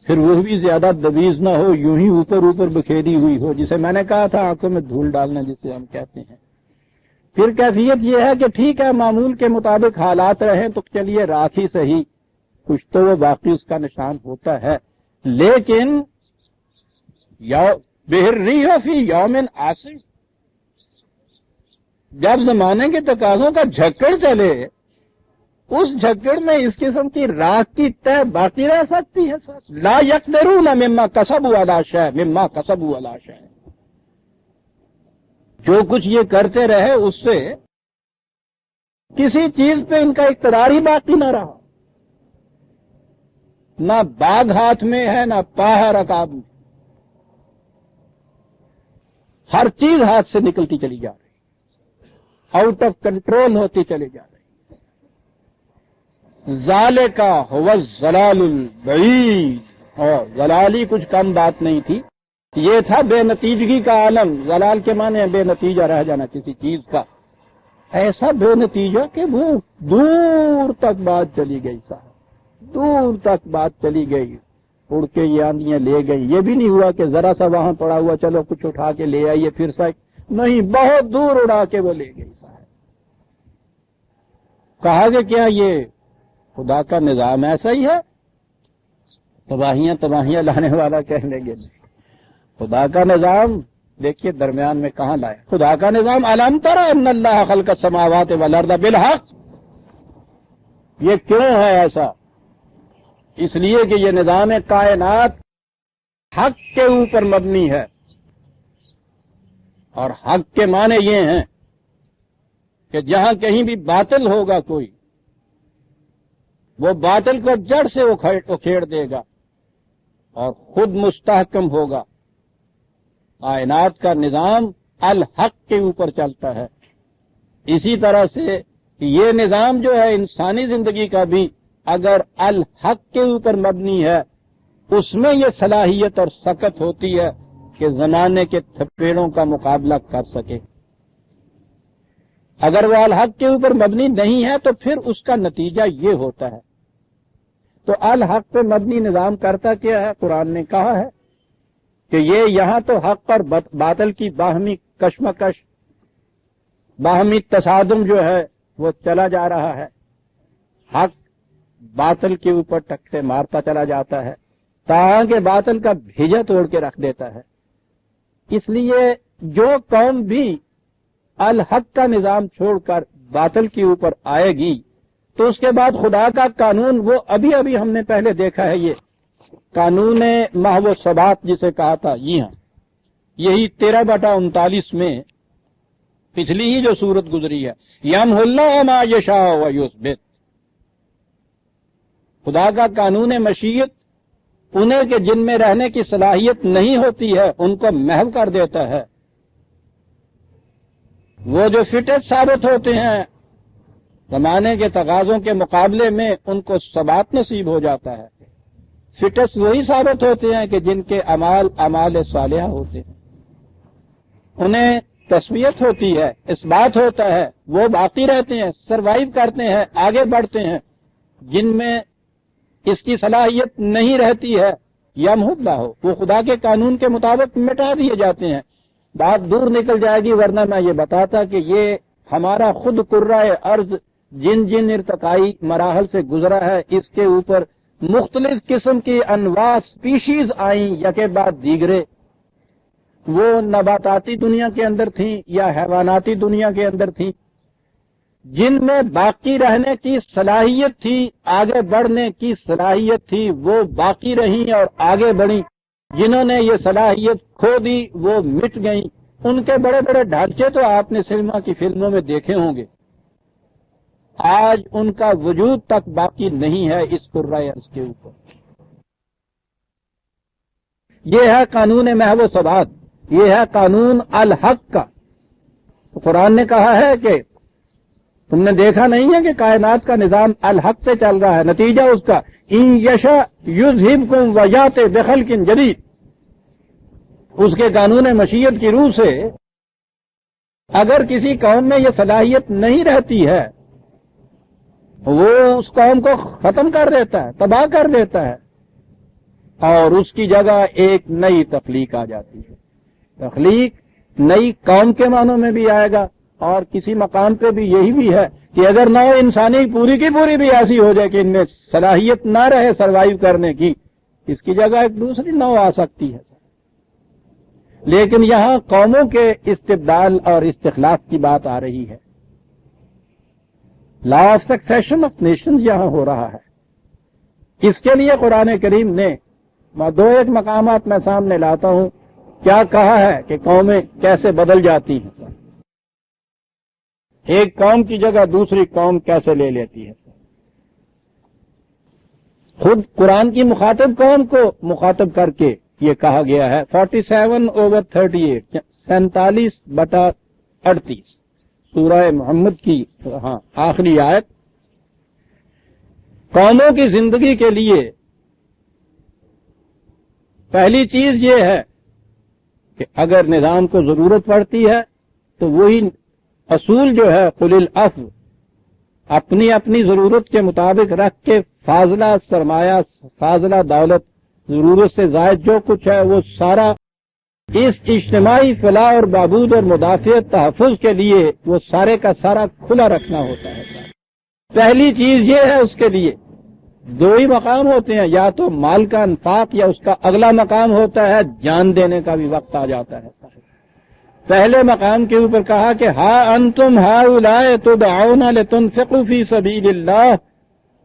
پھر وہ بھی زیادہ دویز نہ ہو، یوں ہی اوپر اوپر بکھیری ہوئی ہو، جسے میں نے کہا تھا آنکھوں میں دھول ڈالنا جسے ہم کہتے ہیں۔ پھر کیفیت یہ ہے کہ ٹھیک ہے معمول کے مطابق حالات رہیں تو چلیے راکھ ہی صحیح، کچھ تو وہ باقی اس کا نشان ہوتا ہے، لیکن بہ الریح فی یوم عاصف، جب زمانے کے تقاضوں کا جھکڑ چلے، اس جھکڑ میں اس قسم کی راکھ کی تہ باقی رہ سکتی ہے؟ لا یقدرون مما کسبوا علی شیء مما کسبوا علی شیء، جو کچھ یہ کرتے رہے اس سے کسی چیز پہ ان کا اقتدار ہی باقی نہ رہا، نہ باغ ہاتھ میں ہے نہ پاہ رکاب میں، ہر چیز ہاتھ سے نکلتی چلی جا رہی، آؤٹ آف کنٹرول ہوتی چلی جا رہی۔ ذالک هو الضلال البعید، اور ضلالی کچھ کم بات نہیں تھی، یہ تھا بے نتیجگی کا عالم۔ ضلال کے معنی بے نتیجہ رہ جانا کسی چیز کا، ایسا بے نتیجہ کہ وہ دور تک بات چلی گئی، صاحب دور تک بات چلی گئی، اڑ کے یہ آندیاں لے گئی۔ یہ بھی نہیں ہوا کہ ذرا سا وہاں پڑا ہوا چلو کچھ اٹھا کے لے آئیے پھر سا، نہیں، بہت دور اڑا کے وہ لے گئی صاحب۔ کہا کہ کیا یہ خدا کا نظام ایسا ہی ہے؟ تباہیاں لانے والا کہنے لگے، خدا کا نظام دیکھیے درمیان میں کہاں لائے خدا کا نظام. الم تر ان اللہ خلق السماوات والارض بالحق. یہ کیوں ہے ایسا؟ اس لیے کہ یہ نظام کائنات حق کے اوپر مبنی ہے، اور حق کے معنی یہ ہیں کہ جہاں کہیں بھی باطل ہوگا کوئی، وہ باطل کو جڑ سے اکھیڑ دے گا اور خود مستحکم ہوگا. کائنات کا نظام الحق کے اوپر چلتا ہے. اسی طرح سے یہ نظام جو ہے انسانی زندگی کا بھی اگر الحق کے اوپر مبنی ہے، اس میں یہ صلاحیت اور سکت ہوتی ہے کہ زمانے کے تھپیڑوں کا مقابلہ کر سکے. اگر وہ الحق کے اوپر مبنی نہیں ہے تو پھر اس کا نتیجہ یہ ہوتا ہے. تو الحق پہ مبنی نظام کرتا کیا ہے؟ قرآن نے کہا ہے کہ یہ یہاں تو حق اور باطل کی باہمی کشمکش، باہمی تصادم جو ہے وہ چلا جا رہا ہے. حق باطل کے اوپر ٹکرے مارتا چلا جاتا ہے تاکہ باطل کا بھیجا توڑ کے رکھ دیتا ہے. اس لیے جو قوم بھی الحق کا نظام چھوڑ کر باطل کے اوپر آئے گی تو اس کے بعد خدا کا قانون، وہ ابھی ہم نے پہلے دیکھا ہے، یہ قانون محو ثبات جسے کہا تھا، یہی 13/39 میں پچھلی ہی جو صورت گزری ہے، یمحو اللہ ما یشاء ویثبت. خدا کا قانون مشیت انہیں کہ جن میں رہنے کی صلاحیت نہیں ہوتی ہے ان کو محو کر دیتا ہے. وہ جو فٹس ثابت ہوتے ہیں زمانے کے تقاضوں کے مقابلے میں ان کو ثبات نصیب ہو جاتا ہے. فٹس وہی ثابت ہوتے ہیں کہ جن کے اعمال صالحہ ہوتے ہیں، انہیں تسویت ہوتی ہے، اثبات ہوتا ہے، وہ باقی رہتے ہیں، سروائیو کرتے ہیں، آگے بڑھتے ہیں. جن میں اس کی صلاحیت نہیں رہتی ہے یمحو اللہ، وہ خدا کے قانون کے مطابق مٹا دیے جاتے ہیں. بات دور نکل جائے گی، ورنہ میں یہ بتاتا کہ یہ ہمارا خود کرۂ ارض جن ارتقائی مراحل سے گزرا ہے، اس کے اوپر مختلف قسم کی انواع سپیشیز آئیں یکے بعد دیگرے. وہ نباتاتی دنیا کے اندر تھیں یا حیواناتی دنیا کے اندر تھیں، جن میں باقی رہنے کی صلاحیت تھی، آگے بڑھنے کی صلاحیت تھی، وہ باقی رہیں اور آگے بڑھیں. جنہوں نے یہ صلاحیت کھو دی وہ مٹ گئیں. ان کے بڑے بڑے ڈھانچے تو آپ نے سینما کی فلموں میں دیکھے ہوں گے، آج ان کا وجود تک باقی نہیں ہے اس کرۂ ارض کے اوپر. یہ ہے قانون محو ثبات، یہ ہے قانون الحق کا. قرآن نے کہا ہے کہ تم نے دیکھا نہیں ہے کہ کائنات کا نظام الحق پہ چل رہا ہے. نتیجہ اس کا ان یشاء یذہبکم ویأتی بخلق جدید. اس کے قانون مشیت کی روح سے اگر کسی قوم میں یہ صلاحیت نہیں رہتی ہے، وہ اس قوم کو ختم کر دیتا ہے، تباہ کر دیتا ہے، اور اس کی جگہ ایک نئی تخلیق آ جاتی ہے. تخلیق نئی قوم کے معنوں میں بھی آئے گا، اور کسی مقام پہ بھی یہی بھی ہے کہ اگر نو انسانی پوری کی پوری بھی ایسی ہو جائے کہ ان میں صلاحیت نہ رہے سروائیو کرنے کی، اس کی جگہ ایک دوسری نو آ سکتی ہے. لیکن یہاں قوموں کے استبدال اور استخلاف کی بات آ رہی ہے. Law of succession of nations یہاں ہو رہا ہے. اس کے لیے قرآن کریم نے دو ایک مقامات میں سامنے لاتا ہوں، کیا کہا ہے کہ قومیں کیسے بدل جاتی ہیں، ایک قوم کی جگہ دوسری قوم کیسے لے لیتی ہے. خود قرآن کی مخاطب قوم کو مخاطب کر کے یہ کہا گیا ہے 47/38 47/38 سورہ محمد کی آخری آیت. قوموں کی زندگی کے لیے پہلی چیز یہ ہے کہ اگر نظام کو ضرورت پڑتی ہے تو وہی اصول جو ہے قل العفو، اپنی اپنی ضرورت کے مطابق رکھ کے فاضلہ سرمایہ، فاضلہ دولت، ضرورت سے زائد جو کچھ ہے وہ سارا اس اجتماعی فلاح اور بہبود اور مدافعت تحفظ کے لیے وہ سارے کا سارا کھلا رکھنا ہوتا ہے. پہلی چیز یہ ہے. اس کے لیے دو ہی مقام ہوتے ہیں، یا تو مال کا انفاق یا اس کا اگلا مقام ہوتا ہے جان دینے کا بھی وقت آ جاتا ہے. پہلے مقام کے اوپر کہا کہ ہا انتم ہؤلاء تدعون لتنفقوا فی سبیل اللہ،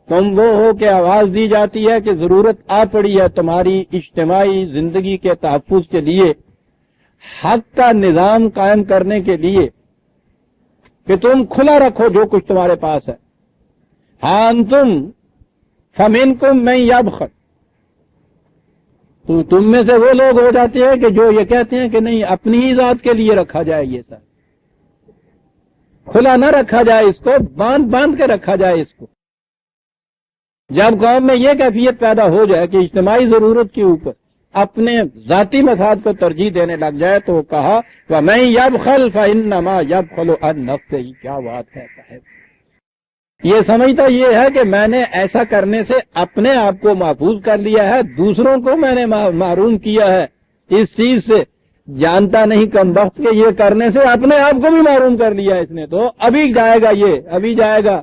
تم وہ ہو کہ آواز دی جاتی ہے کہ ضرورت آ پڑی ہے تمہاری اجتماعی زندگی کے تحفظ کے لیے، حق کا نظام قائم کرنے کے لیے، کہ تم کھلا رکھو جو کچھ تمہارے پاس ہے. ہاں انتم فمنکم من یبخل، تو تم میں سے وہ لوگ ہو جاتے ہیں کہ جو یہ کہتے ہیں کہ نہیں اپنی ہی ذات کے لیے رکھا جائے، یہ سب کھلا نہ رکھا جائے، اس کو باندھ کے رکھا جائے. اس کو جب قوم میں یہ کیفیت پیدا ہو جائے کہ اجتماعی ضرورت کے اوپر اپنے ذاتی مفاد کو ترجیح دینے لگ جائے تو وہ کہا وَمَن يَبْخَلْ فَإِنَّمَا يَبْخَلُ عَن نَفْسِهِ. کیا بات ہے صاحب، یہ سمجھتا یہ ہے کہ میں نے ایسا کرنے سے اپنے آپ کو محفوظ کر لیا ہے، دوسروں کو میں نے محروم کیا ہے اس چیز سے. جانتا نہیں کم بخت کہ یہ کرنے سے اپنے آپ کو بھی محروم کر لیا اس نے. تو ابھی جائے گا ابھی جائے گا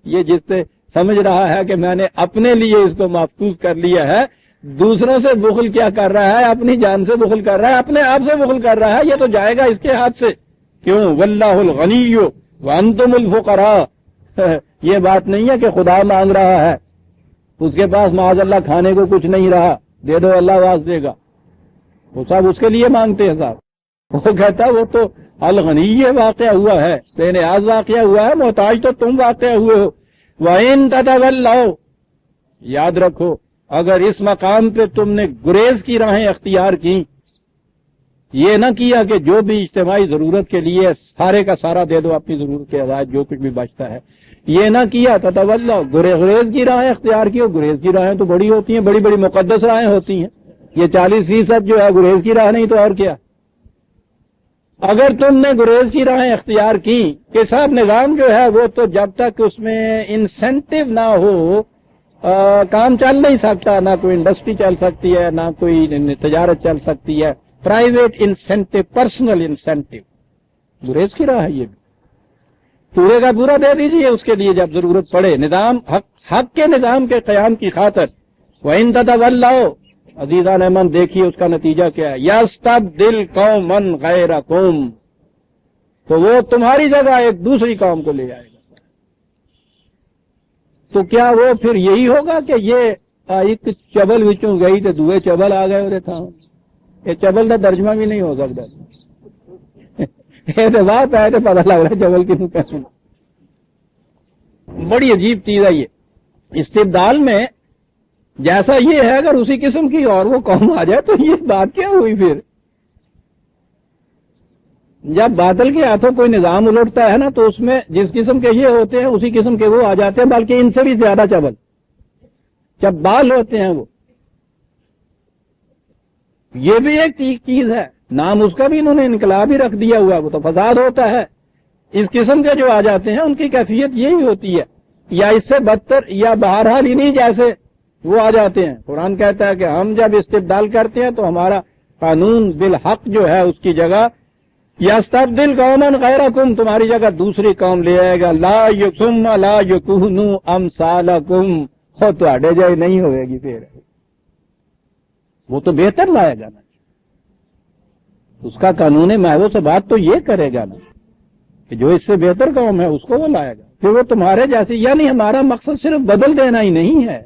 یہ جس سے سمجھ رہا ہے کہ میں نے اپنے لیے اس کو محفوظ کر لیا ہے. دوسروں سے بخل کیا کر رہا ہے؟ اپنی جان سے بخل کر رہا ہے، اپنے آپ سے بخل کر رہا ہے. یہ تو جائے گا اس کے ہاتھ سے. کیوں؟ واللہ الغنی وانتم الفقراء. یہ بات نہیں ہے کہ خدا مانگ رہا ہے، اس کے پاس معاذ اللہ کھانے کو کچھ نہیں رہا، دے دو اللہ واس دے گا. وہ سب اس کے لیے مانگتے ہیں صاحب. وہ کہتا وہ تو الغنی واقعہ ہوا ہے، بے نیاز واقعہ ہوا ہے، محتاج تو تم واقعہ ہوئے ہو. وَإِن تَتَوَلَّوْا، یاد رکھو اگر اس مقام پہ تم نے گریز کی راہیں اختیار کی، یہ نہ کیا کہ جو بھی اجتماعی ضرورت کے لیے سارے کا سارا دے دو اپنی ضرورت کے علاوہ جو کچھ بھی بچتا ہے، یہ نہ کیا تتولاؤ، گریز کی راہیں اختیار کی. گریز کی راہیں تو بڑی ہوتی ہیں، بڑی بڑی مقدس راہیں ہوتی ہیں. یہ 40% جو ہے گریز کی راہ نہیں تو اور کیا. اگر تم نے گریز کی راہیں اختیار کی کہ صاحب نظام جو ہے وہ تو جب تک اس میں انسینٹو نہ ہو کام چل نہیں سکتا، نہ کوئی انڈسٹری چل سکتی ہے، نہ کوئی تجارت چل سکتی ہے. پرائیویٹ انسینٹو، پرسنل انسینٹو، گریز کی راہ ہے. یہ بھی پورے کا پورا دے دیجیے اس کے لیے جب ضرورت پڑے، نظام حق کے نظام کے قیام کی خاطر. وَإِن تَتَوَلَّوْا، عزیزان احمد دیکھیے اس کا نتیجہ کیا ہے. یَسْتَبْدِلْ قَوْمًا غَيْرَكُمْ، تو وہ تمہاری جگہ ایک دوسری قوم کو لے آئے گا. تو کیا وہ پھر یہی ہوگا کہ یہ ایک چبل وچوں گئی تو دوے چبل آ گئے اور تھا یہ چبل کا ترجمہ بھی نہیں ہو سکتا. بات ہے تو پتہ لگ رہا ہے چبل کیوں کہتے ہیں. بڑی عجیب چیز ہے یہ استبدال میں. جیسا یہ ہے اگر اسی قسم کی اور وہ قوم آ جائے تو یہ بات کیا ہوئی پھر؟ جب باطل کے ہاتھوں کوئی نظام الٹتا ہے نا تو اس میں جس قسم کے یہ ہوتے ہیں اسی قسم کے وہ آ جاتے ہیں، بلکہ ان سے بھی زیادہ چبال ہوتے ہیں وہ. یہ بھی ایک چیز ہے، نام اس کا بھی انہوں نے انقلاب ہی رکھ دیا ہوا، وہ تو فساد ہوتا ہے. اس قسم کے جو آ جاتے ہیں ان کی کیفیت یہی ہوتی ہے، یا اس سے بدتر یا بہرحال انہی جیسے وہ آ جاتے ہیں. قرآن کہتا ہے کہ ہم جب استبدال کرتے ہیں تو ہمارا قانون بالحق جو ہے اس کی جگہ یستبدل قوما غیرکم، تمہاری جگہ دوسری قوم لے آئے گا. لا یکم لا یکونوا امثالکم، ہو تواڈے جائے نہیں ہوئے گی، پھر وہ تو بہتر لائے گا نا. اس کا قانون محو سے بات تو یہ کرے گا نا کہ جو اس سے بہتر قوم ہے اس کو وہ لائے گا. پھر وہ تمہارے جیسی، یعنی ہمارا مقصد صرف بدل دینا ہی نہیں ہے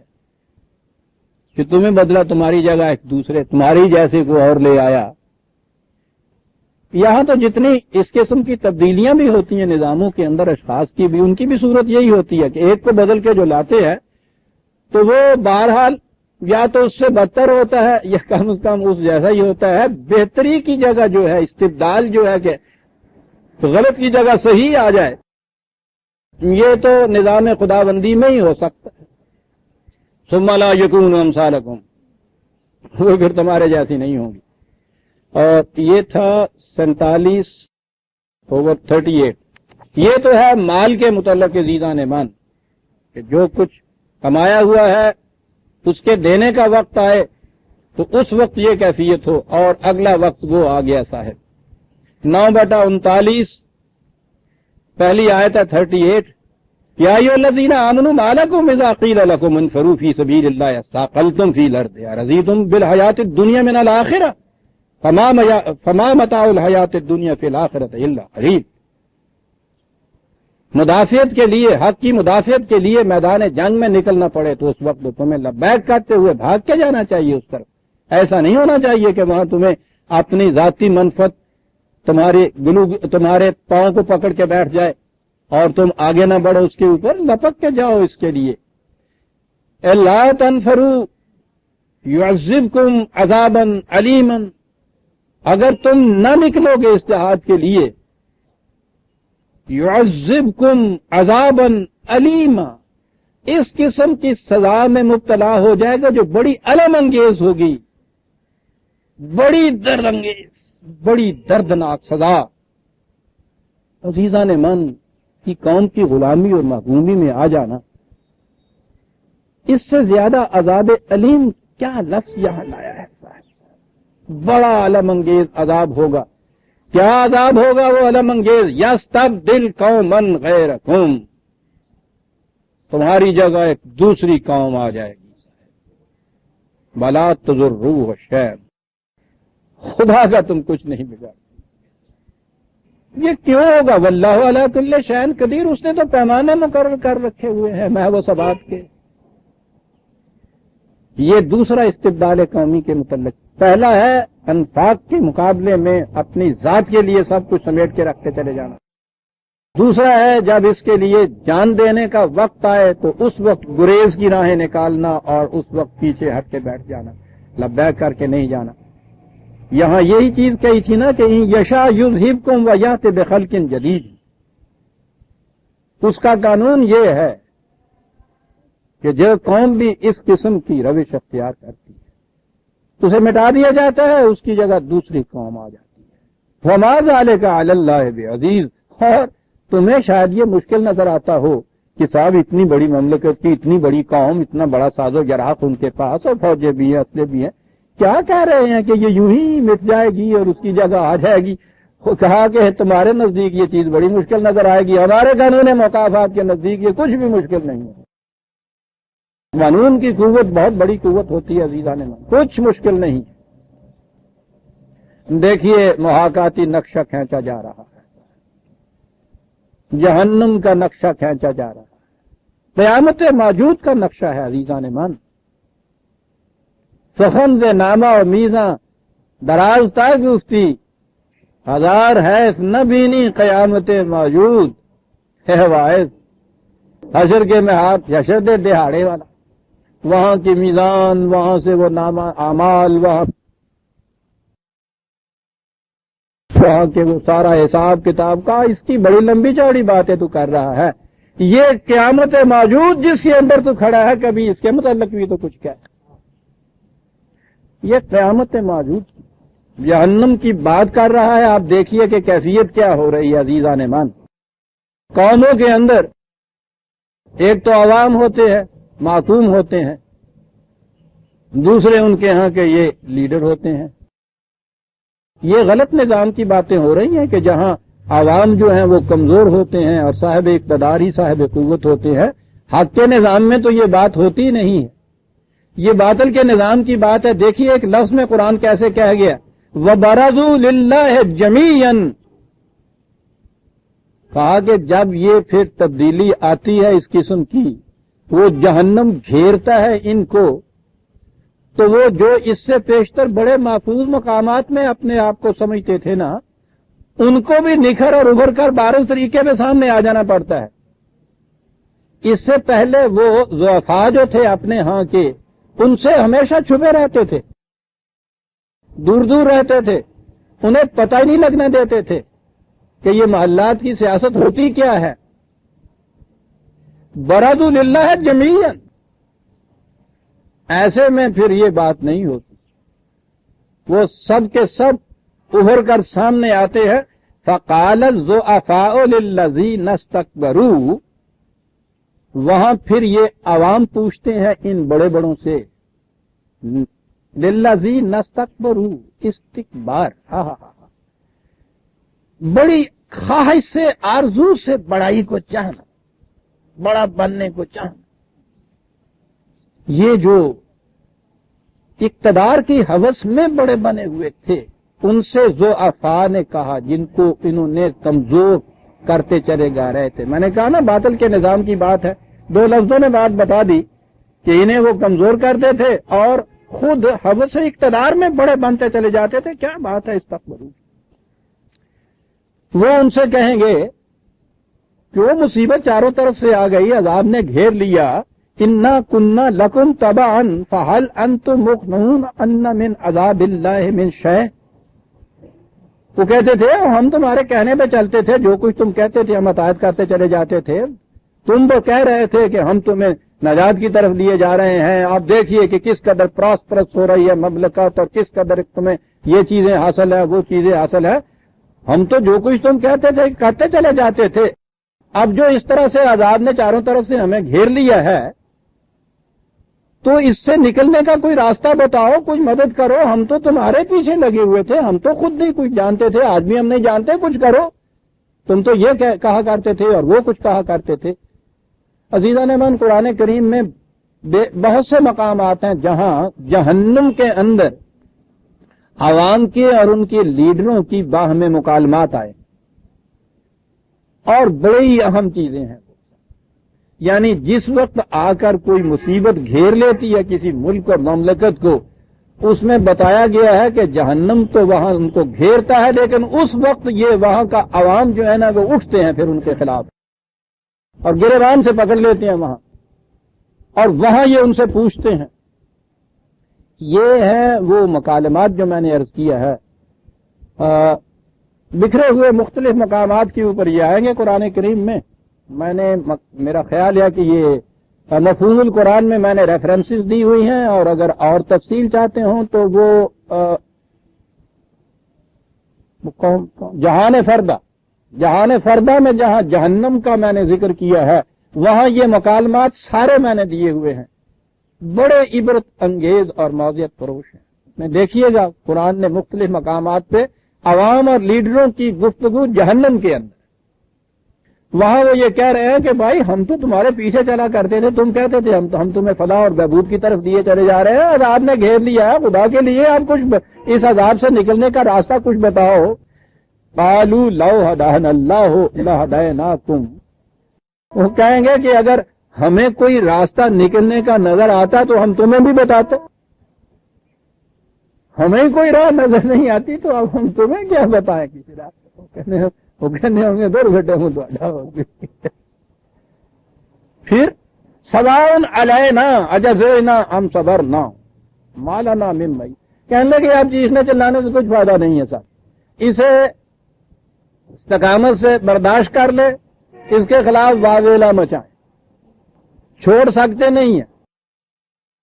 کہ تمہیں بدلا تمہاری جگہ ایک دوسرے تمہاری جیسے کو اور لے آیا. یہاں تو جتنی اس قسم کی تبدیلیاں بھی ہوتی ہیں نظاموں کے اندر، اشخاص کی بھی، ان کی بھی صورت یہی ہوتی ہے کہ ایک کو بدل کے جو لاتے ہیں تو وہ بہرحال یا تو اس سے بدتر ہوتا ہے یا کم از کم اس جیسا ہی ہوتا ہے. بہتری کی جگہ جو ہے استبدال جو ہے کہ غلط کی جگہ صحیح آ جائے، یہ تو نظام خدا بندی میں ہی ہو سکتا ہے. ثم لا یکونوا امثالکم، وہ پھر تمہارے جیسی نہیں ہوں گی. اور یہ تھا 47/38. یہ تو ہے مال کے متعلق عزیزان ایمان کہ جو کچھ کمایا ہوا ہے اس کے دینے کا وقت آئے تو اس وقت یہ کیفیت ہو، اور اگلا وقت وہ آ گیا صاحب. 9/39 پہلی آیت ہے 38. یا ایھا الذین آمنوا ما لکم اذا قیل لکم انفروا فی سبیل اللہ اثاقلتم فی الارض ارضیتم بالحیاۃ الدنیا من الآخرہ. فما متاع الحیات الدنیا فی الآخرۃ الا قلیل۔ مدافعت کے لیے، حق کی مدافعت کے لیے میدان جنگ میں نکلنا پڑے تو اس وقت تمہیں لبیک کرتے ہوئے بھاگ کے جانا چاہیے اس طرف۔ ایسا نہیں ہونا چاہیے کہ وہاں تمہیں اپنی ذاتی منفعت تمہارے پاؤں کو پکڑ کے بیٹھ جائے اور تم آگے نہ بڑھو، اس کے اوپر لپک کے جاؤ۔ اس کے لیے لا تنفروا يعذبكم عذابا علیما، اگر تم نہ نکلو گے اس جہاد کے لیے، يعذبكم عذابا علیما، اس قسم کی سزا میں مبتلا ہو جائے گا جو بڑی الم انگیز ہوگی، بڑی درد انگیز، بڑی دردناک سزا۔ عزیزان من، کی قوم کی غلامی اور محرومی میں آ جانا، اس سے زیادہ عذاب علیم کیا لفظ یہاں لایا ہے؟ بڑا علم انگیز عذاب ہوگا۔ کیا عذاب ہوگا وہ علم انگیز؟ یستبدل قوما غیرکم، تمہاری جگہ ایک دوسری قوم آ جائے گی۔ ولا تضروہ شیئا، خدا کا تم کچھ نہیں بگاڑ۔ یہ کیوں ہوگا؟ واللہ علی کل شیء قدیر، اس نے تو پیمانے مقرر کر رکھے ہوئے ہیں محو و ثبات کے۔ یہ دوسرا استبدال قومی کے متعلق۔ پہلا ہے انفاق کے مقابلے میں اپنی ذات کے لیے سب کچھ سمیٹ کے رکھتے چلے جانا۔ دوسرا ہے جب اس کے لیے جان دینے کا وقت آئے تو اس وقت گریز کی راہیں نکالنا اور اس وقت پیچھے ہٹ کے بیٹھ جانا، لبیک کر کے نہیں جانا۔ یہاں یہی چیز کہی تھی نا کہ یشاء یذہبکم ویأتی بخلق جدید، اس کا قانون یہ ہے کہ جو قوم بھی اس قسم کی روش اختیار کرتی ہے اسے مٹا دیا جاتا ہے، اس کی جگہ دوسری قوم آ جاتی ہے۔ وما ذلک علی اللہ بعزیز، اور تمہیں شاید یہ مشکل نظر آتا ہو کہ صاحب اتنی بڑی مملکت کی اتنی بڑی قوم، اتنا بڑا ساز و جراح ان کے پاس، اور فوجیں بھی ہیں، اسلحے بھی ہیں، کیا کہہ رہے ہیں کہ یہ یوں ہی مٹ جائے گی اور اس کی جگہ آ جائے گی؟ وہ کہا کہ تمہارے نزدیک یہ چیز بڑی مشکل نظر آئے گی، ہمارے قانون مکافات کے نزدیک یہ کچھ بھی مشکل نہیں ہے۔ قانون کی قوت بہت بڑی قوت ہوتی ہے عزیزان من، کچھ مشکل نہیں۔ دیکھیے محاکاتی نقشہ کھینچا جا رہا ہے، جہنم کا نقشہ کھینچا جا رہا ہے، قیامت موجود کا نقشہ ہے عزیزان من۔ سخن سے نامہ اور میزاں دراز تا گفتی، ہزار حیف نہ بینی قیامت موجود ہے واعظ۔ حشر کے محاط، حشر دے دہاڑے والا، وہاں کی میزان، وہاں سے وہ نامہ اعمال، وہاں کے وہ سارا حساب کتاب کا، اس کی بڑی لمبی چوڑی باتیں تو کر رہا ہے۔ یہ قیامت موجود جس کے اندر تو کھڑا ہے، کبھی اس کے متعلق بھی تو کچھ کہہ۔ یہ قیامت موجود جہنم کی بات کر رہا ہے۔ آپ دیکھیے کہ کیفیت کیا ہو رہی ہے عزیزان من۔ قوموں کے اندر ایک تو عوام ہوتے ہیں، معصوم ہوتے ہیں، دوسرے ان کے ہاں کے یہ لیڈر ہوتے ہیں۔ یہ غلط نظام کی باتیں ہو رہی ہیں کہ جہاں عوام جو ہیں وہ کمزور ہوتے ہیں اور صاحب اقتدار ہی صاحب قوت ہوتے ہیں۔ حق کے نظام میں تو یہ بات ہوتی نہیں ہے، یہ باطل کے نظام کی بات ہے۔ دیکھیے ایک لفظ میں قرآن کیسے کہہ گیا، وَبَرَزُوا لِلَّهِ جَمِيعًا، کہا کہ جب یہ پھر تبدیلی آتی ہے اس قسم کی، وہ جہنم گھیرتا ہے ان کو، تو وہ جو اس سے پیشتر بڑے محفوظ مقامات میں اپنے آپ کو سمجھتے تھے نا، ان کو بھی نکھر اور ابھر کر بارز طریقے میں سامنے آ جانا پڑتا ہے۔ اس سے پہلے وہ ضعفاء جو تھے اپنے ہاں کے، ان سے ہمیشہ چھپے رہتے تھے، دور دور رہتے تھے، انہیں پتہ ہی نہیں لگنے دیتے تھے کہ یہ محلات کی سیاست ہوتی کیا ہے۔ برزوا للہ جمیعاً، ایسے میں پھر یہ بات نہیں ہوتی، وہ سب کے سب ابھر کر سامنے آتے ہیں۔ فقال الضعفاء للذین استکبروا، وہاں پھر یہ عوام پوچھتے ہیں ان بڑے بڑوں سے، للذین استکبروا، استکبار، بڑی خواہش سے، آرزو سے بڑائی کو چاہنا، بڑا بننے کو چاہنا۔ یہ جو اقتدار کی ہوس میں بڑے بنے ہوئے تھے، ان سے ضعفاء نے کہا جن کو انہوں نے کمزور کرتے چلے جا رہے تھے. میں نے کہا نا باطل کے نظام کی بات ہے. 2 لفظوں نے بات بتا دی کہ انہیں وہ کمزور کرتے تھے اور خود حوث اقتدار میں بڑے بنتے چلے جاتے تھے. کیا بات ہے استغفر. وہ ان سے کہیں گے کہ وہ مصیبت چاروں طرف سے آ گئی, عذاب نے گھیر لیا. انا کننا لکم تبعا فہل انتم مغنون عنا من عذاب اللہ من شیء. وہ کہتے تھے ہم تمہارے کہنے پہ چلتے تھے, جو کچھ تم کہتے تھے ہم اطاعت کرتے چلے جاتے تھے. تم تو کہہ رہے تھے کہ ہم تمہیں نجات کی طرف لیے جا رہے ہیں. آپ دیکھیے کہ کس قدر پراسپرس ہو رہی ہے مملکت اور کس قدر تمہیں یہ چیزیں حاصل ہے وہ چیزیں حاصل ہے. ہم تو جو کچھ تم کہتے تھے کرتے چلے جاتے تھے. اب جو اس طرح سے عذاب نے چاروں طرف سے ہمیں گھیر لیا ہے تو اس سے نکلنے کا کوئی راستہ بتاؤ, کچھ مدد کرو. ہم تو تمہارے پیچھے لگے ہوئے تھے, ہم تو خود نہیں کچھ جانتے تھے, آج بھی ہم نہیں جانتے, کچھ کرو. تم تو یہ کہا کرتے تھے اور وہ کچھ کہا کرتے تھے. عزیزان من, قرآن کریم میں بہت سے مقامات ہیں جہاں جہنم کے اندر عوام کے اور ان کے لیڈروں کی باہمی مکالمات آئے اور بڑی اہم چیزیں ہیں. یعنی جس وقت آ کر کوئی مصیبت گھیر لیتی ہے کسی ملک اور مملکت کو, اس میں بتایا گیا ہے کہ جہنم تو وہاں ان کو گھیرتا ہے, لیکن اس وقت یہ وہاں کا عوام جو ہے نا وہ اٹھتے ہیں پھر ان کے خلاف اور گریبان سے پکڑ لیتے ہیں وہاں, اور وہاں یہ ان سے پوچھتے ہیں. یہ ہے وہ مکالمات جو میں نے عرض کیا ہے. بکھرے ہوئے مختلف مقامات کے اوپر یہ آئیں گے قرآن کریم میں. میں نے میرا خیال ہے کہ یہ مفہوم القرآن میں میں نے ریفرنسز دی ہوئی ہیں, اور اگر اور تفصیل چاہتے ہوں تو وہ جہان فردہ میں جہاں جہنم کا میں نے ذکر کیا ہے وہاں یہ مکالمات سارے میں نے دیے ہوئے ہیں. بڑے عبرت انگیز اور موضوعیت فروش ہیں. میں دیکھیے گا قرآن نے مختلف مقامات پہ عوام اور لیڈروں کی گفتگو جہنم کے اندر, وہاں وہ یہ کہہ رہے ہیں کہ بھائی ہم تو تمہارے پیچھے چلا کرتے تھے, تم کہتے تھے ہم تمہیں فلاح اور بہبود کی طرف دیے چلے جا رہے ہیں, عذاب نے گھیر لیا ہے. خدا کے لیے آپ کچھ اس عذاب سے نکلنے کا راستہ کچھ بتاؤ. قالوا لو ہدانا اللہ لہدیناکم. وہ کہیں گے کہ اگر ہمیں کوئی راستہ نکلنے کا نظر آتا تو ہم تمہیں بھی بتاتے. ہمیں کوئی راہ نظر نہیں آتی تو اب ہم تمہیں کیا بتائیں کسی راستے. وہ کہنے ہوں گے 2 گھنٹے میں ہوگی. پھر سواء علینا اجزینا ام صبرنا ما لنا من محیص. کہنے لگے اب جی اس نے چلانے سے کچھ فائدہ نہیں ہے صاحب, اسے استقامت سے برداشت کر لے, اس کے خلاف واویلا مچائیں, چھوڑ سکتے نہیں ہیں.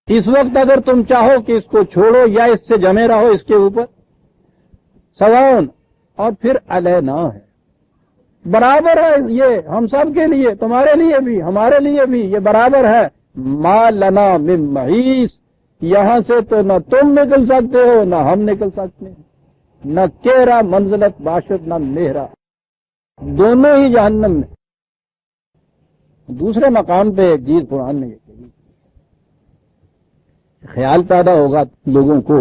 اس وقت اگر تم چاہو کہ اس کو چھوڑو یا اس سے جمے رہو اس کے اوپر, سواء اور پھر علینا ہے, برابر ہے یہ ہم سب کے لیے, تمہارے لیے بھی ہمارے لیے بھی یہ برابر ہے. ما لنا من محیص, یہاں سے تو نہ تم نکل سکتے ہو نہ ہم نکل سکتے ہیں. نہ کیرا منزلت باشد نہ میرا, دونوں ہی جہنم میں. دوسرے مقام پہ ایک چیز قرآن نے یہ کہی, خیال پیدا ہوگا لوگوں کو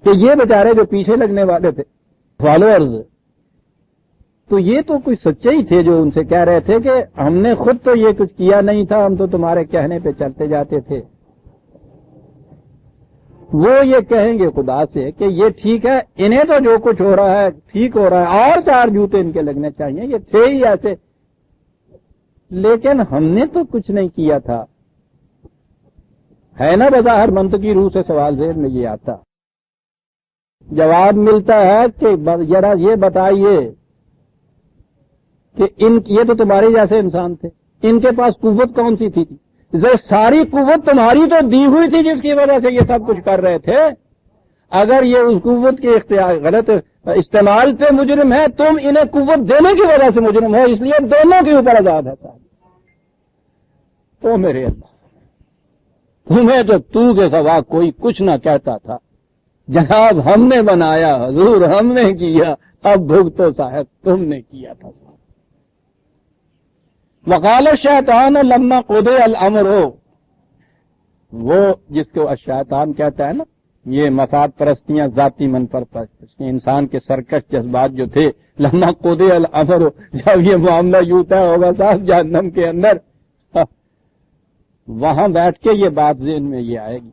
کہ یہ بیچارے جو پیچھے لگنے والے تھے فالوورز, تو یہ تو کچھ سچے ہی تھے جو ان سے کہہ رہے تھے کہ ہم نے خود تو یہ کچھ کیا نہیں تھا, ہم تو تمہارے کہنے پہ چلتے جاتے تھے. وہ یہ کہیں گے خدا سے کہ یہ ٹھیک ہے, انہیں تو جو کچھ ہو رہا ہے ٹھیک ہو رہا ہے, اور 4 جوتے ان کے لگنے چاہیے, یہ تھے ہی ایسے, لیکن ہم نے تو کچھ نہیں کیا تھا. ہے نا بظاہر منطقی روح سے سوال ذہن میں یہ آتا. جواب ملتا ہے کہ ذرا یہ بتائیے کہ یہ تو تمہارے جیسے انسان تھے, ان کے پاس قوت کون سی تھی؟ ساری قوت تمہاری تو دی ہوئی تھی جس کی وجہ سے یہ سب کچھ کر رہے تھے. اگر یہ اس قوت کے غلط استعمال پہ مجرم ہے, تم انہیں قوت دینے کی وجہ سے مجرم ہو, اس لیے دونوں کے اوپر عذاب ہے. او میرے اللہ, تمہیں تو کے سوا کوئی کچھ نہ کہتا تھا. جناب ہم نے بنایا, حضور ہم نے کیا, اب بھگتو صاحب تم نے کیا تھا. وقال الشیطان لما قضی الامر, وہ جس کو الشیطان کہتا ہے نا, یہ مفاد پرستیاں، ذاتی منفر پرستیاں، انسان کے سرکش جذبات جو تھے، لما قضی الامر، جب یہ معاملہ یوں طے ہوگا صاحب جہنم کے اندر، وہاں بیٹھ کے یہ بات ذہن میں یہ آئے گی.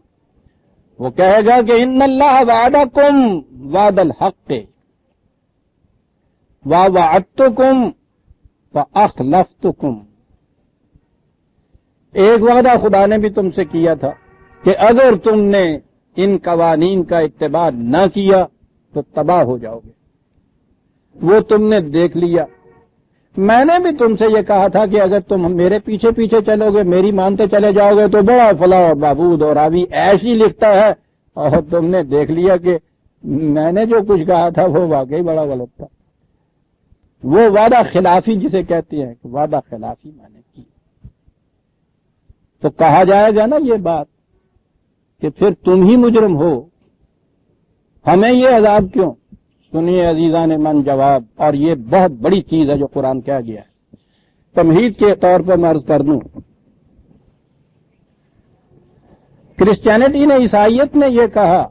وہ کہے گا کہ ان اللہ وعدکم وعد الحق ووعدتکم فاخلفتکم. ایک وعدہ خدا نے بھی تم سے کیا تھا کہ اگر تم نے ان قوانین کا اتباع نہ کیا تو تباہ ہو جاؤ گے. وہ تم نے دیکھ لیا. میں نے بھی تم سے یہ کہا تھا کہ اگر تم میرے پیچھے پیچھے چلو گے، میری مانتے چلے جاؤ گے تو بڑا فلاح اور بہبود اور راوی ایسی لکھتا ہے، اور تم نے دیکھ لیا کہ میں نے جو کچھ کہا تھا وہ واقعی بڑا غلط تھا. وہ وعدہ خلافی جسے کہتے ہیں کہ وعدہ خلافی میں نے کی. تو کہا جائے گا نا یہ بات کہ پھر تم ہی مجرم ہو، ہمیں یہ عذاب کیوں؟ سنیے عزیزان من جواب، اور یہ بہت بڑی چیز ہے جو قرآن کہہ گیا ہے. تمہید کے طور پر میں عرض کر دوں، کرسچینٹی نے، عیسائیت نے یہ کہا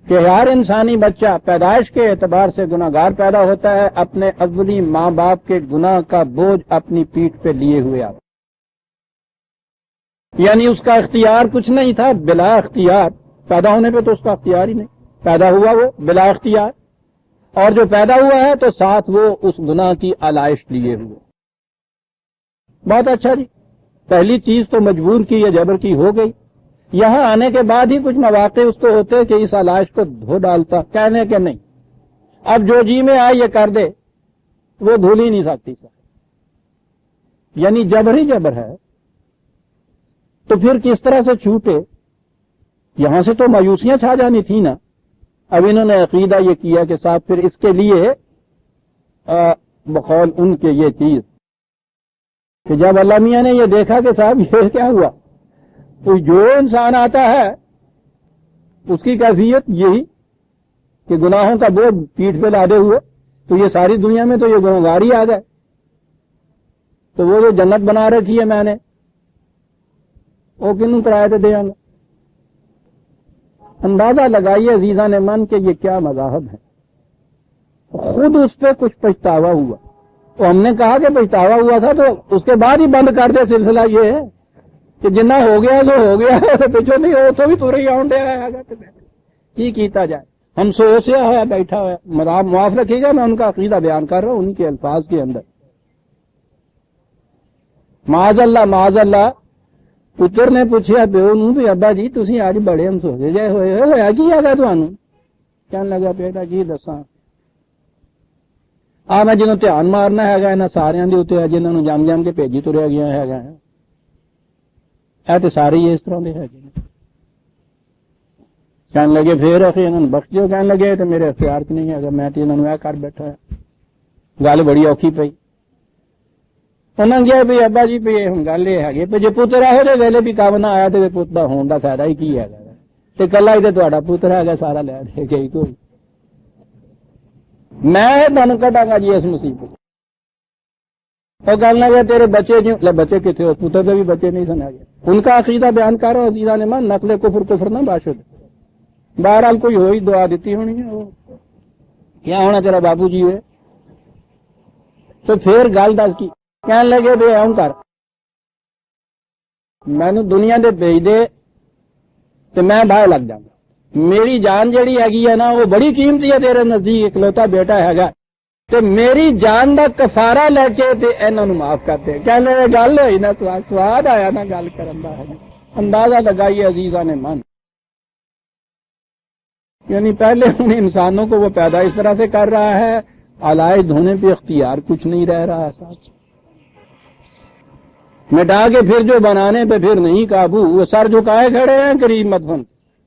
کہ ہر انسانی بچہ پیدائش کے اعتبار سے گناہگار پیدا ہوتا ہے، اپنے اولی ماں باپ کے گناہ کا بوجھ اپنی پیٹھ پہ لیے ہوئے آتا. یعنی اس کا اختیار کچھ نہیں تھا، بلا اختیار. پیدا ہونے پہ تو اس کا اختیار ہی نہیں، پیدا ہوا وہ بلا اختیار، اور جو پیدا ہوا ہے تو ساتھ وہ اس گناہ کی آلائش لیے ہوئے. بہت اچھا جی، پہلی چیز تو مجبور کی یا جبر کی ہو گئی. یہاں آنے کے بعد ہی کچھ مواقع اس کو ہوتے کہ اس آلائش کو دھو ڈالتا، کہنے کے نہیں، اب جو جی میں آئے یہ کر دے، وہ دھول ہی نہیں سکتی. یعنی جبر ہی جبر ہے. تو پھر کس طرح سے چھوٹے؟ یہاں سے تو مایوسیاں چھا جانی تھی نا. اب انہوں نے عقیدہ یہ کیا کہ صاحب پھر اس کے لیے بقول ان کے یہ چیز کہ جب اللہ میاں نے یہ دیکھا کہ صاحب یہ کیا ہوا، تو جو انسان آتا ہے اس کی کیفیت یہی کہ گناہوں کا بوجھ پیٹھ پہ لادے ہوئے، تو یہ ساری دنیا میں تو یہ گنہگار ہی آ گئے. تو وہ جو جنت بنا رکھی ہے میں نے، وہ کنوں کرائے تھے دے ہمیں. اندازہ لگائیے عزیزان من کہ یہ کیا مذاہب ہے. خود اس پہ کچھ پچھتاوا ہوا. تو ہم نے کہا کہ پچھتاوا ہوا تھا تو اس کے بعد ہی بند کر دے. سلسلہ یہ ہے کہ جنہ ہو گیا جو ہو گیا پیچھو نہیں ہو تو بھی تو رہی آؤں کی کیتا جائے. ہم سو سے ہوا بیٹھا ہوا، معاف رکھیے گا، میں ان کا عقیدہ بیان کر رہا ہوں ان کے الفاظ کے اندر. معاذ اللہ پتر نے پوچھا پیو نو بھی ابا جی تسی اج بڑے ہم سوچے جائے ہوئے ہوا کی ہے تمہوں؟ کہنے لگا بیٹا کی دساں میں جنہوں دھیان مارنا ہے انہاں ساریاں دے اوتے جنہاں نوں جم جم کے بھیجی تریا گیا ہے اے تے سارے ہی اس طرح دے ہے. کہنے لگے پھر اخی انہاں نوں بخش دیو. کہنے لگے تے میرے اختیار چ نہیں ہے، میں تے انہاں نوں اے کر بیٹھا ہے. گل بڑی اوکھی پئی. انہوں نے بھی ابا جی بھی ہوں گل یہ ہے جی پتر ہے وہ ویلے بھی کام نہ آیا تو پت کا ہونے کا فائدہ ہی کی ہے. کلا ہی تو تا پتر ہے سارا لے دے گئی کوئی. میں تمہیں کٹا گا جی اس مصیبت. وہ کہنے لگے تیرے بچے جو بچے کتنے ہو، پتر کے بھی بچے نہیں سنا گیا. ان کا عقیدہ بیان کر رہا عزیزاں نے من نقل کفر نہ باشد. بہرحال کوئی ہوئی دعا دیتی ہونی ہے، وہ کیا ہونا تیرا بابو جی ہے. تو پھر گل دس کی کہنے لگے بے اون کر مینو دنیا دے بھیج دے تو میں باہر لگ جاؤں گا. میری جان جیڑی ہیگی ہے نا وہ بڑی قیمتی ہے تیرے نزدیک، اکلوتا بیٹا ہے تو میری جان دا کفارہ لے کے انہوں نے معاف کر دے. کہنے لگے گل ہوئی نا سواد آیا نا گل کرن دا. اندازہ لگائیے عزیزاں نے من، یعنی پہلے ان انسانوں کو وہ پیدا اس طرح سے کر رہا ہے، آلائش دھونے پہ اختیار کچھ نہیں رہ رہا ہے. ساتھ مٹا کے پھر جو بنانے پہ پھر نہیں قابو، وہ سر جھکائے کھڑے ہیں قریب مدفن.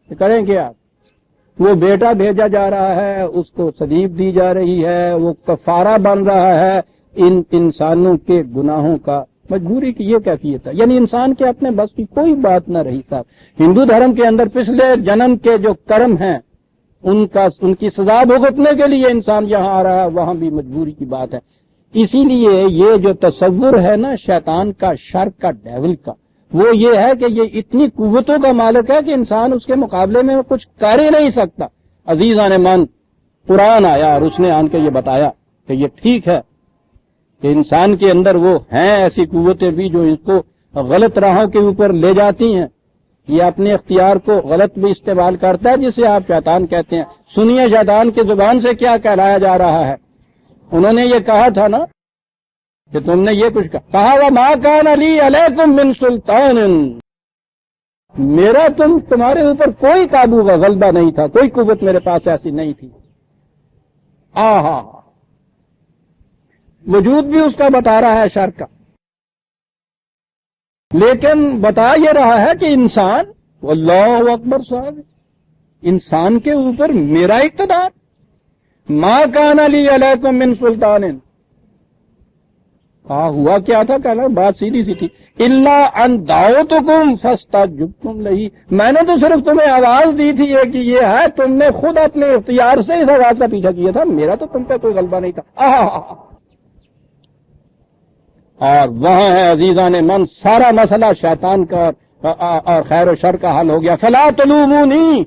کریں کیا؟ وہ بیٹا بھیجا جا رہا ہے، اس کو صلیب دی جا رہی ہے، وہ کفارہ بن رہا ہے ان انسانوں کے گناہوں کا. مجبوری کی یہ کیفیت ہے، یعنی انسان کے اپنے بس کی کوئی بات نہ رہی صاحب. ہندو دھرم کے اندر پچھلے جنم کے جو کرم ہیں ان کی سزا بھگتنے کے لیے انسان یہاں آ رہا ہے، وہاں بھی مجبوری کی بات ہے. اسی لیے یہ جو تصور ہے نا شیطان کا، شر کا، ڈیول کا، وہ یہ ہے کہ یہ اتنی قوتوں کا مالک ہے کہ انسان اس کے مقابلے میں کچھ کر ہی نہیں سکتا. عزیزان من، قرآن آیا اور اس نے آن کے یہ بتایا کہ یہ ٹھیک ہے کہ انسان کے اندر وہ ہیں ایسی قوتیں بھی جو اس کو غلط راہوں کے اوپر لے جاتی ہیں. یہ اپنے اختیار کو غلط بھی استعمال کرتا ہے، جسے آپ شیطان کہتے ہیں. سنیے شیطان کی زبان سے کیا کہلایا جا رہا ہے. انہوں نے یہ کہا تھا نا کہ تم نے یہ کچھ کہا، وَمَا كَانَ لِي عَلَيْكُمْ مِنْ سُلْطَانٍ، میرا تمہارے اوپر کوئی قابو کا غلبہ نہیں تھا، کوئی قوت میرے پاس ایسی نہیں تھی. آہا، وجود بھی اس کا بتا رہا ہے شر کا، لیکن بتا یہ رہا ہے کہ انسان، اللہ اکبر صاحب، انسان کے اوپر میرا اقتدار. ما کان لی علیکم من سلطان، کہا ہوا کیا تھا، کہنا بات سیدھی سی تھی. الا ان دعوتکم فاستجبتم لہ، میں نے تو صرف تمہیں آواز دی تھی کہ یہ ہے، تم نے خود اپنے اختیار سے اس آواز کا پیچھا کیا تھا، میرا تو تم پہ کوئی غلبہ نہیں تھا. اور وہاں ہے عزیزان من سارا مسئلہ شیطان کا اور خیر و شر کا حل ہو گیا. فلا تلومونی،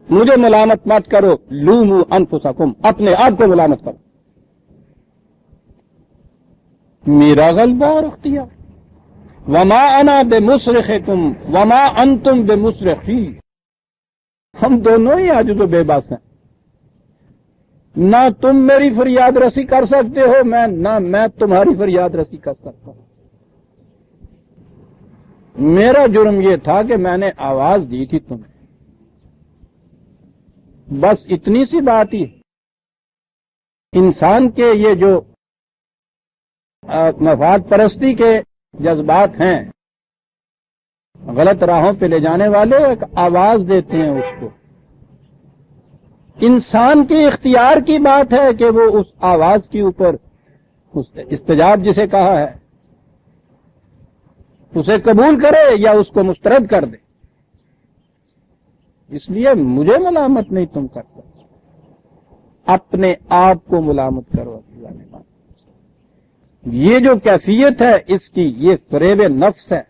مجھے ملامت مت کرو، لوموا انفسکم، اپنے آپ کو ملامت کرو. میرا غلبہ اور اختیار. وما انا بمصرخکم وما انتم بمصرخی، ہم دونوں ہی آج تو بے بس ہیں. نہ تم میری فریاد رسی کر سکتے ہو، نہ میں تمہاری فریاد رسی کر سکتا ہوں. میرا جرم یہ تھا کہ میں نے آواز دی تھی تمہیں، بس اتنی سی بات ہی. انسان کے یہ جو مفاد پرستی کے جذبات ہیں، غلط راہوں پہ لے جانے والے، ایک آواز دیتے ہیں اس کو. انسان کے اختیار کی بات ہے کہ وہ اس آواز کے اوپر استجاب جسے کہا ہے اسے قبول کرے یا اس کو مسترد کر دے. اس لیے مجھے ملامت نہیں تم کر سکتے، اپنے آپ کو ملامت کرو. یہ جو کیفیت ہے اس کی، یہ فریب نفس ہے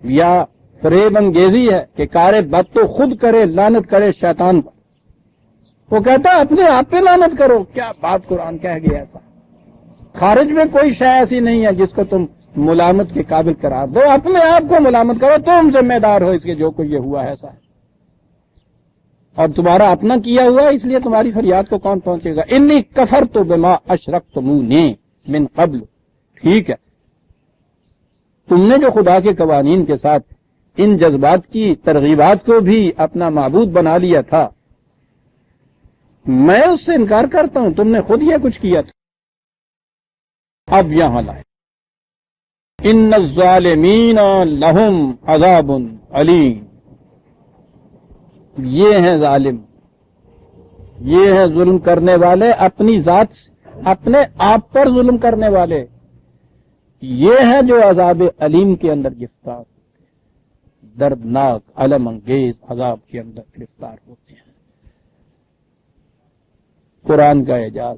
یا فریب انگیزی ہے کہ کار بد تو خود کرے، لعنت کرے شیطان پر. وہ کہتا ہے اپنے آپ پہ لعنت کرو. کیا بات قرآن کہہ گیا ایسا. خارج میں کوئی شے ایسی نہیں ہے جس کو تم ملامت کے قابل قرار دو. اپنے آپ کو ملامت کرو، تم ذمہ دار ہو اس کے جو کوئی یہ ہوا ہے ایسا ہے، اور تمہارا اپنا کیا ہوا ہے، اس لیے تمہاری فریاد کو کون پہنچے گا. انی کفرت بما اشرکتمونی من قبل، ٹھیک ہے، تم نے جو خدا کے قوانین کے ساتھ ان جذبات کی ترغیبات کو بھی اپنا معبود بنا لیا تھا، میں اس سے انکار کرتا ہوں، تم نے خود یہ کچھ کیا تھا. اب یہاں لائے ان الظالمین لہم عذاب علیم، یہ ہیں ظالم، یہ ہیں ظلم کرنے والے، اپنی ذات سے، اپنے آپ پر ظلم کرنے والے، یہ ہیں جو عذاب علیم کے اندر گرفتار، دردناک الم انگیز عذاب کے اندر گرفتار ہوتے ہیں. قرآن کا اعجاز.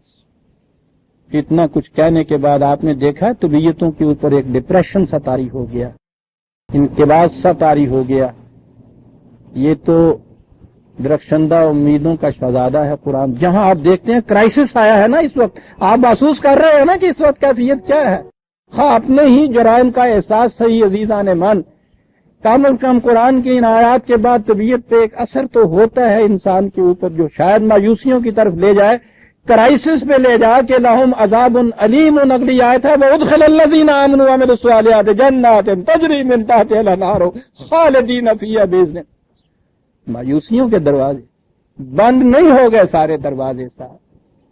اتنا کچھ کہنے کے بعد آپ نے دیکھا طبیعتوں کے اوپر ایک ڈپریشن سا طاری ہو گیا، انقباض سا طاری ہو گیا. یہ تو درخشندہ امیدوں کا شہزادہ ہے قرآن. جہاں آپ دیکھتے ہیں کرائسس آیا ہے نا اس وقت، آپ محسوس کر رہے ہیں نا کہ اس وقت کیفیت کیا ہے. ہاں، اپنے ہی جرائم کا احساس صحیح عزیزان من، کم از کم قرآن کی ان آیات کے بعد طبیعت پہ ایک اثر تو ہوتا ہے انسان کے اوپر، جو شاید مایوسیوں کی طرف لے جائے، کرائسس پہ لے جا کے لہم عذاب علیم. اگلی آیت ہے وَأُدْخِلَ الَّذِينَ آمَنُوا وَعَمِلُوا الصَّالِحَاتِ جَنَّاتٍ تَجْرِی مِن تَحْتِهَا الْأَنْهَارُ خَالِدِینَ فِیہَا بِإِذْنِ. مایوسیوں کے دروازے بند نہیں ہو گئے، سارے دروازے صاحب.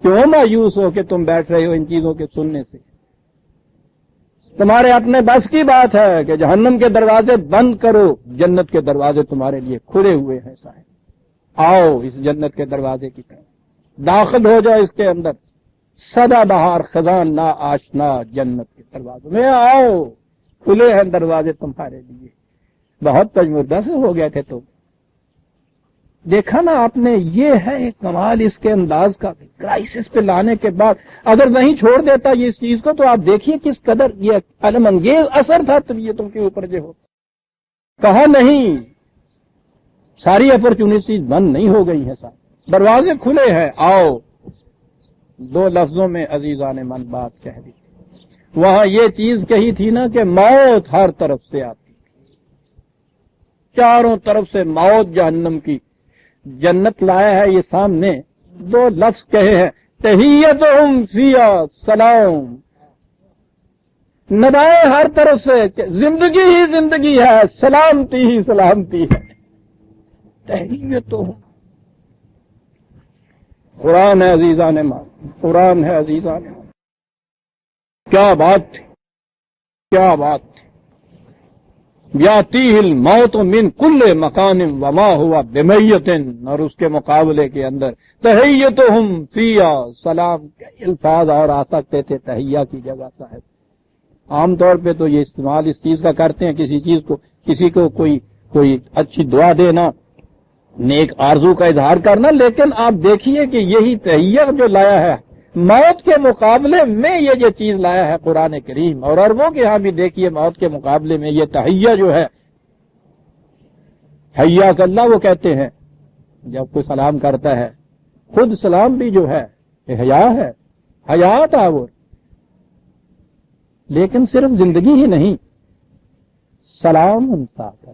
کیوں مایوس ہو کہ تم بیٹھ رہے ہو ان چیزوں کے سننے سے؟ تمہارے اپنے بس کی بات ہے کہ جہنم کے دروازے بند کرو، جنت کے دروازے تمہارے لیے کھلے ہوئے ہیں صاحب. آؤ اس جنت کے دروازے کی طرف، داخل ہو جاؤ اس کے اندر، سدا بہار خزان نا آشنا جنت کے دروازوں میں آؤ، کھلے ہیں دروازے تمہارے لیے. بہت پجمردہ سے ہو گئے تھے تم، دیکھا نا آپ نے، یہ ہے ایک کمال اس کے انداز کا، کرائسس پہ لانے کے بعد اگر نہیں چھوڑ دیتا یہ اس چیز کو، تو آپ دیکھیے کس قدر یہ علم انگیز اثر تھا طبیعتوں کے اوپر جو ہو. کہا نہیں، ساری اپرچونٹیز بند نہیں ہو گئی ہیں، سارے دروازے کھلے ہیں، آؤ. 2 لفظوں میں عزیزان من بات کہہ دی. وہاں یہ چیز کہی تھی نا کہ موت ہر طرف سے آتی، چاروں طرف سے موت جہنم کی. جنت لایا ہے یہ سامنے، 2 لفظ کہے ہیں، تحیتہم فیہا سلام. ندائیں ہر طرف سے، زندگی ہی زندگی ہے، سلامتی ہی سلامتی ہے. تحیتہم، قرآن ہے عزیزان مان، قرآن ہے عزیزان مان. کیا بات تھی، کیا بات تھی. یاتیہ الموت من کل مکان وما ہوا بمیت، اور اس کے مقابلے کے اندر تحیتہم فیہا سلام. الفاظ اور آ سکتے تھے تحیہ کی جگہ صاحب. عام طور پہ تو یہ استعمال اس چیز کا کرتے ہیں، کسی چیز کو، کسی کو کوئی اچھی دعا دینا، نیک آرزو کا اظہار کرنا. لیکن آپ دیکھیے کہ یہی تحیہ جو لایا ہے موت کے مقابلے میں، یہ جو چیز لایا ہے قرآن کریم، اور عربوں کے ہاں بھی دیکھیے موت کے مقابلے میں یہ تحیہ جو ہے، حیاک اللہ وہ کہتے ہیں جب کوئی سلام کرتا ہے. خود سلام بھی جو ہے حیا ہے، حیات آور. لیکن صرف زندگی ہی نہیں، سلام انسان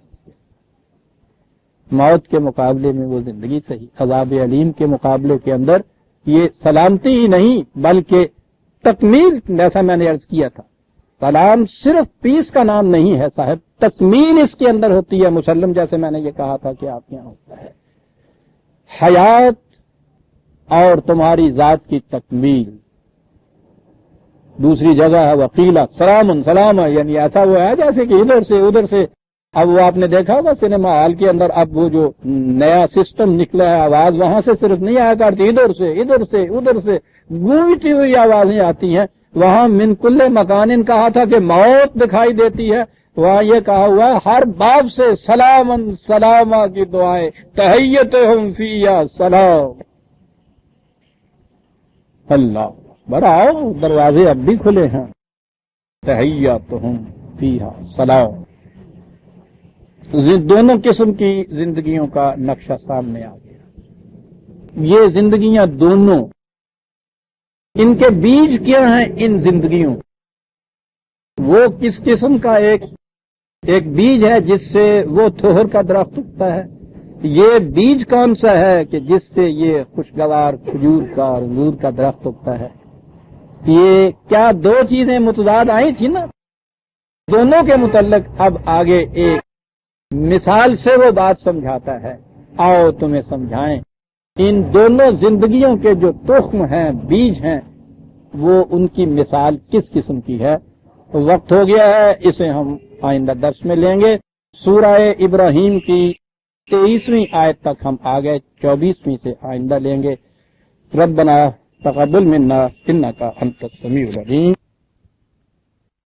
موت کے مقابلے میں وہ زندگی صحیح، عذاب علیم کے مقابلے کے اندر یہ سلامتی ہی نہیں بلکہ تکمیل. جیسا میں نے عرض کیا تھا، سلام صرف پیس کا نام نہیں ہے صاحب، تکمیل اس کے اندر ہوتی ہے. مسلم جیسے میں نے یہ کہا تھا کہ آپ یہاں ہوتا ہے حیات اور تمہاری ذات کی تکمیل. دوسری جگہ ہے وقیلا سلام سلام، یعنی ایسا وہ ہے جیسے کہ ادھر سے ادھر سے. اب وہ آپ نے دیکھا ہوگا سنیما ہال کے اندر اب وہ جو نیا سسٹم نکلا ہے، آواز وہاں سے صرف نہیں آیا کرتی، ادھر سے ادھر سے ادھر سے گونجتی ہوئی آوازیں آتی ہیں. وہاں من کل مکان کہا تھا کہ موت دکھائی دیتی ہے، وہاں یہ کہا ہوا ہے ہر باب سے سلامن سلامہ کی دعائیں، تحیتہم فیہا سلام. اللہ براؤ، دروازے اب بھی کھلے ہیں. تحیتہم فیہا سلام. دونوں قسم کی زندگیوں کا نقشہ سامنے آ گیا. یہ زندگیاں دونوں، ان کے بیج کیا ہیں ان زندگیوں؟ وہ کس قسم کا ایک بیج ہے جس سے وہ تھوہر کا درخت اگتا ہے. یہ بیج کون سا ہے کہ جس سے یہ خوشگوار کھجور کا اور انگور کا درخت اگتا ہے؟ یہ کیا 2 چیزیں متضاد آئی تھی نا؟ دونوں کے متعلق اب آگے ایک مثال سے وہ بات سمجھاتا ہے. آؤ تمہیں سمجھائیں ان دونوں زندگیوں کے جو تخم ہیں، بیج ہیں، وہ ان کی مثال کس قسم کی ہے. وقت ہو گیا ہے، اسے ہم آئندہ درس میں لیں گے. سورہ ابراہیم کی 23ویں آیت تک ہم آ گئے، 24ویں سے آئندہ لیں گے. ربنا تقبل منا انک انت السمیع العلیم.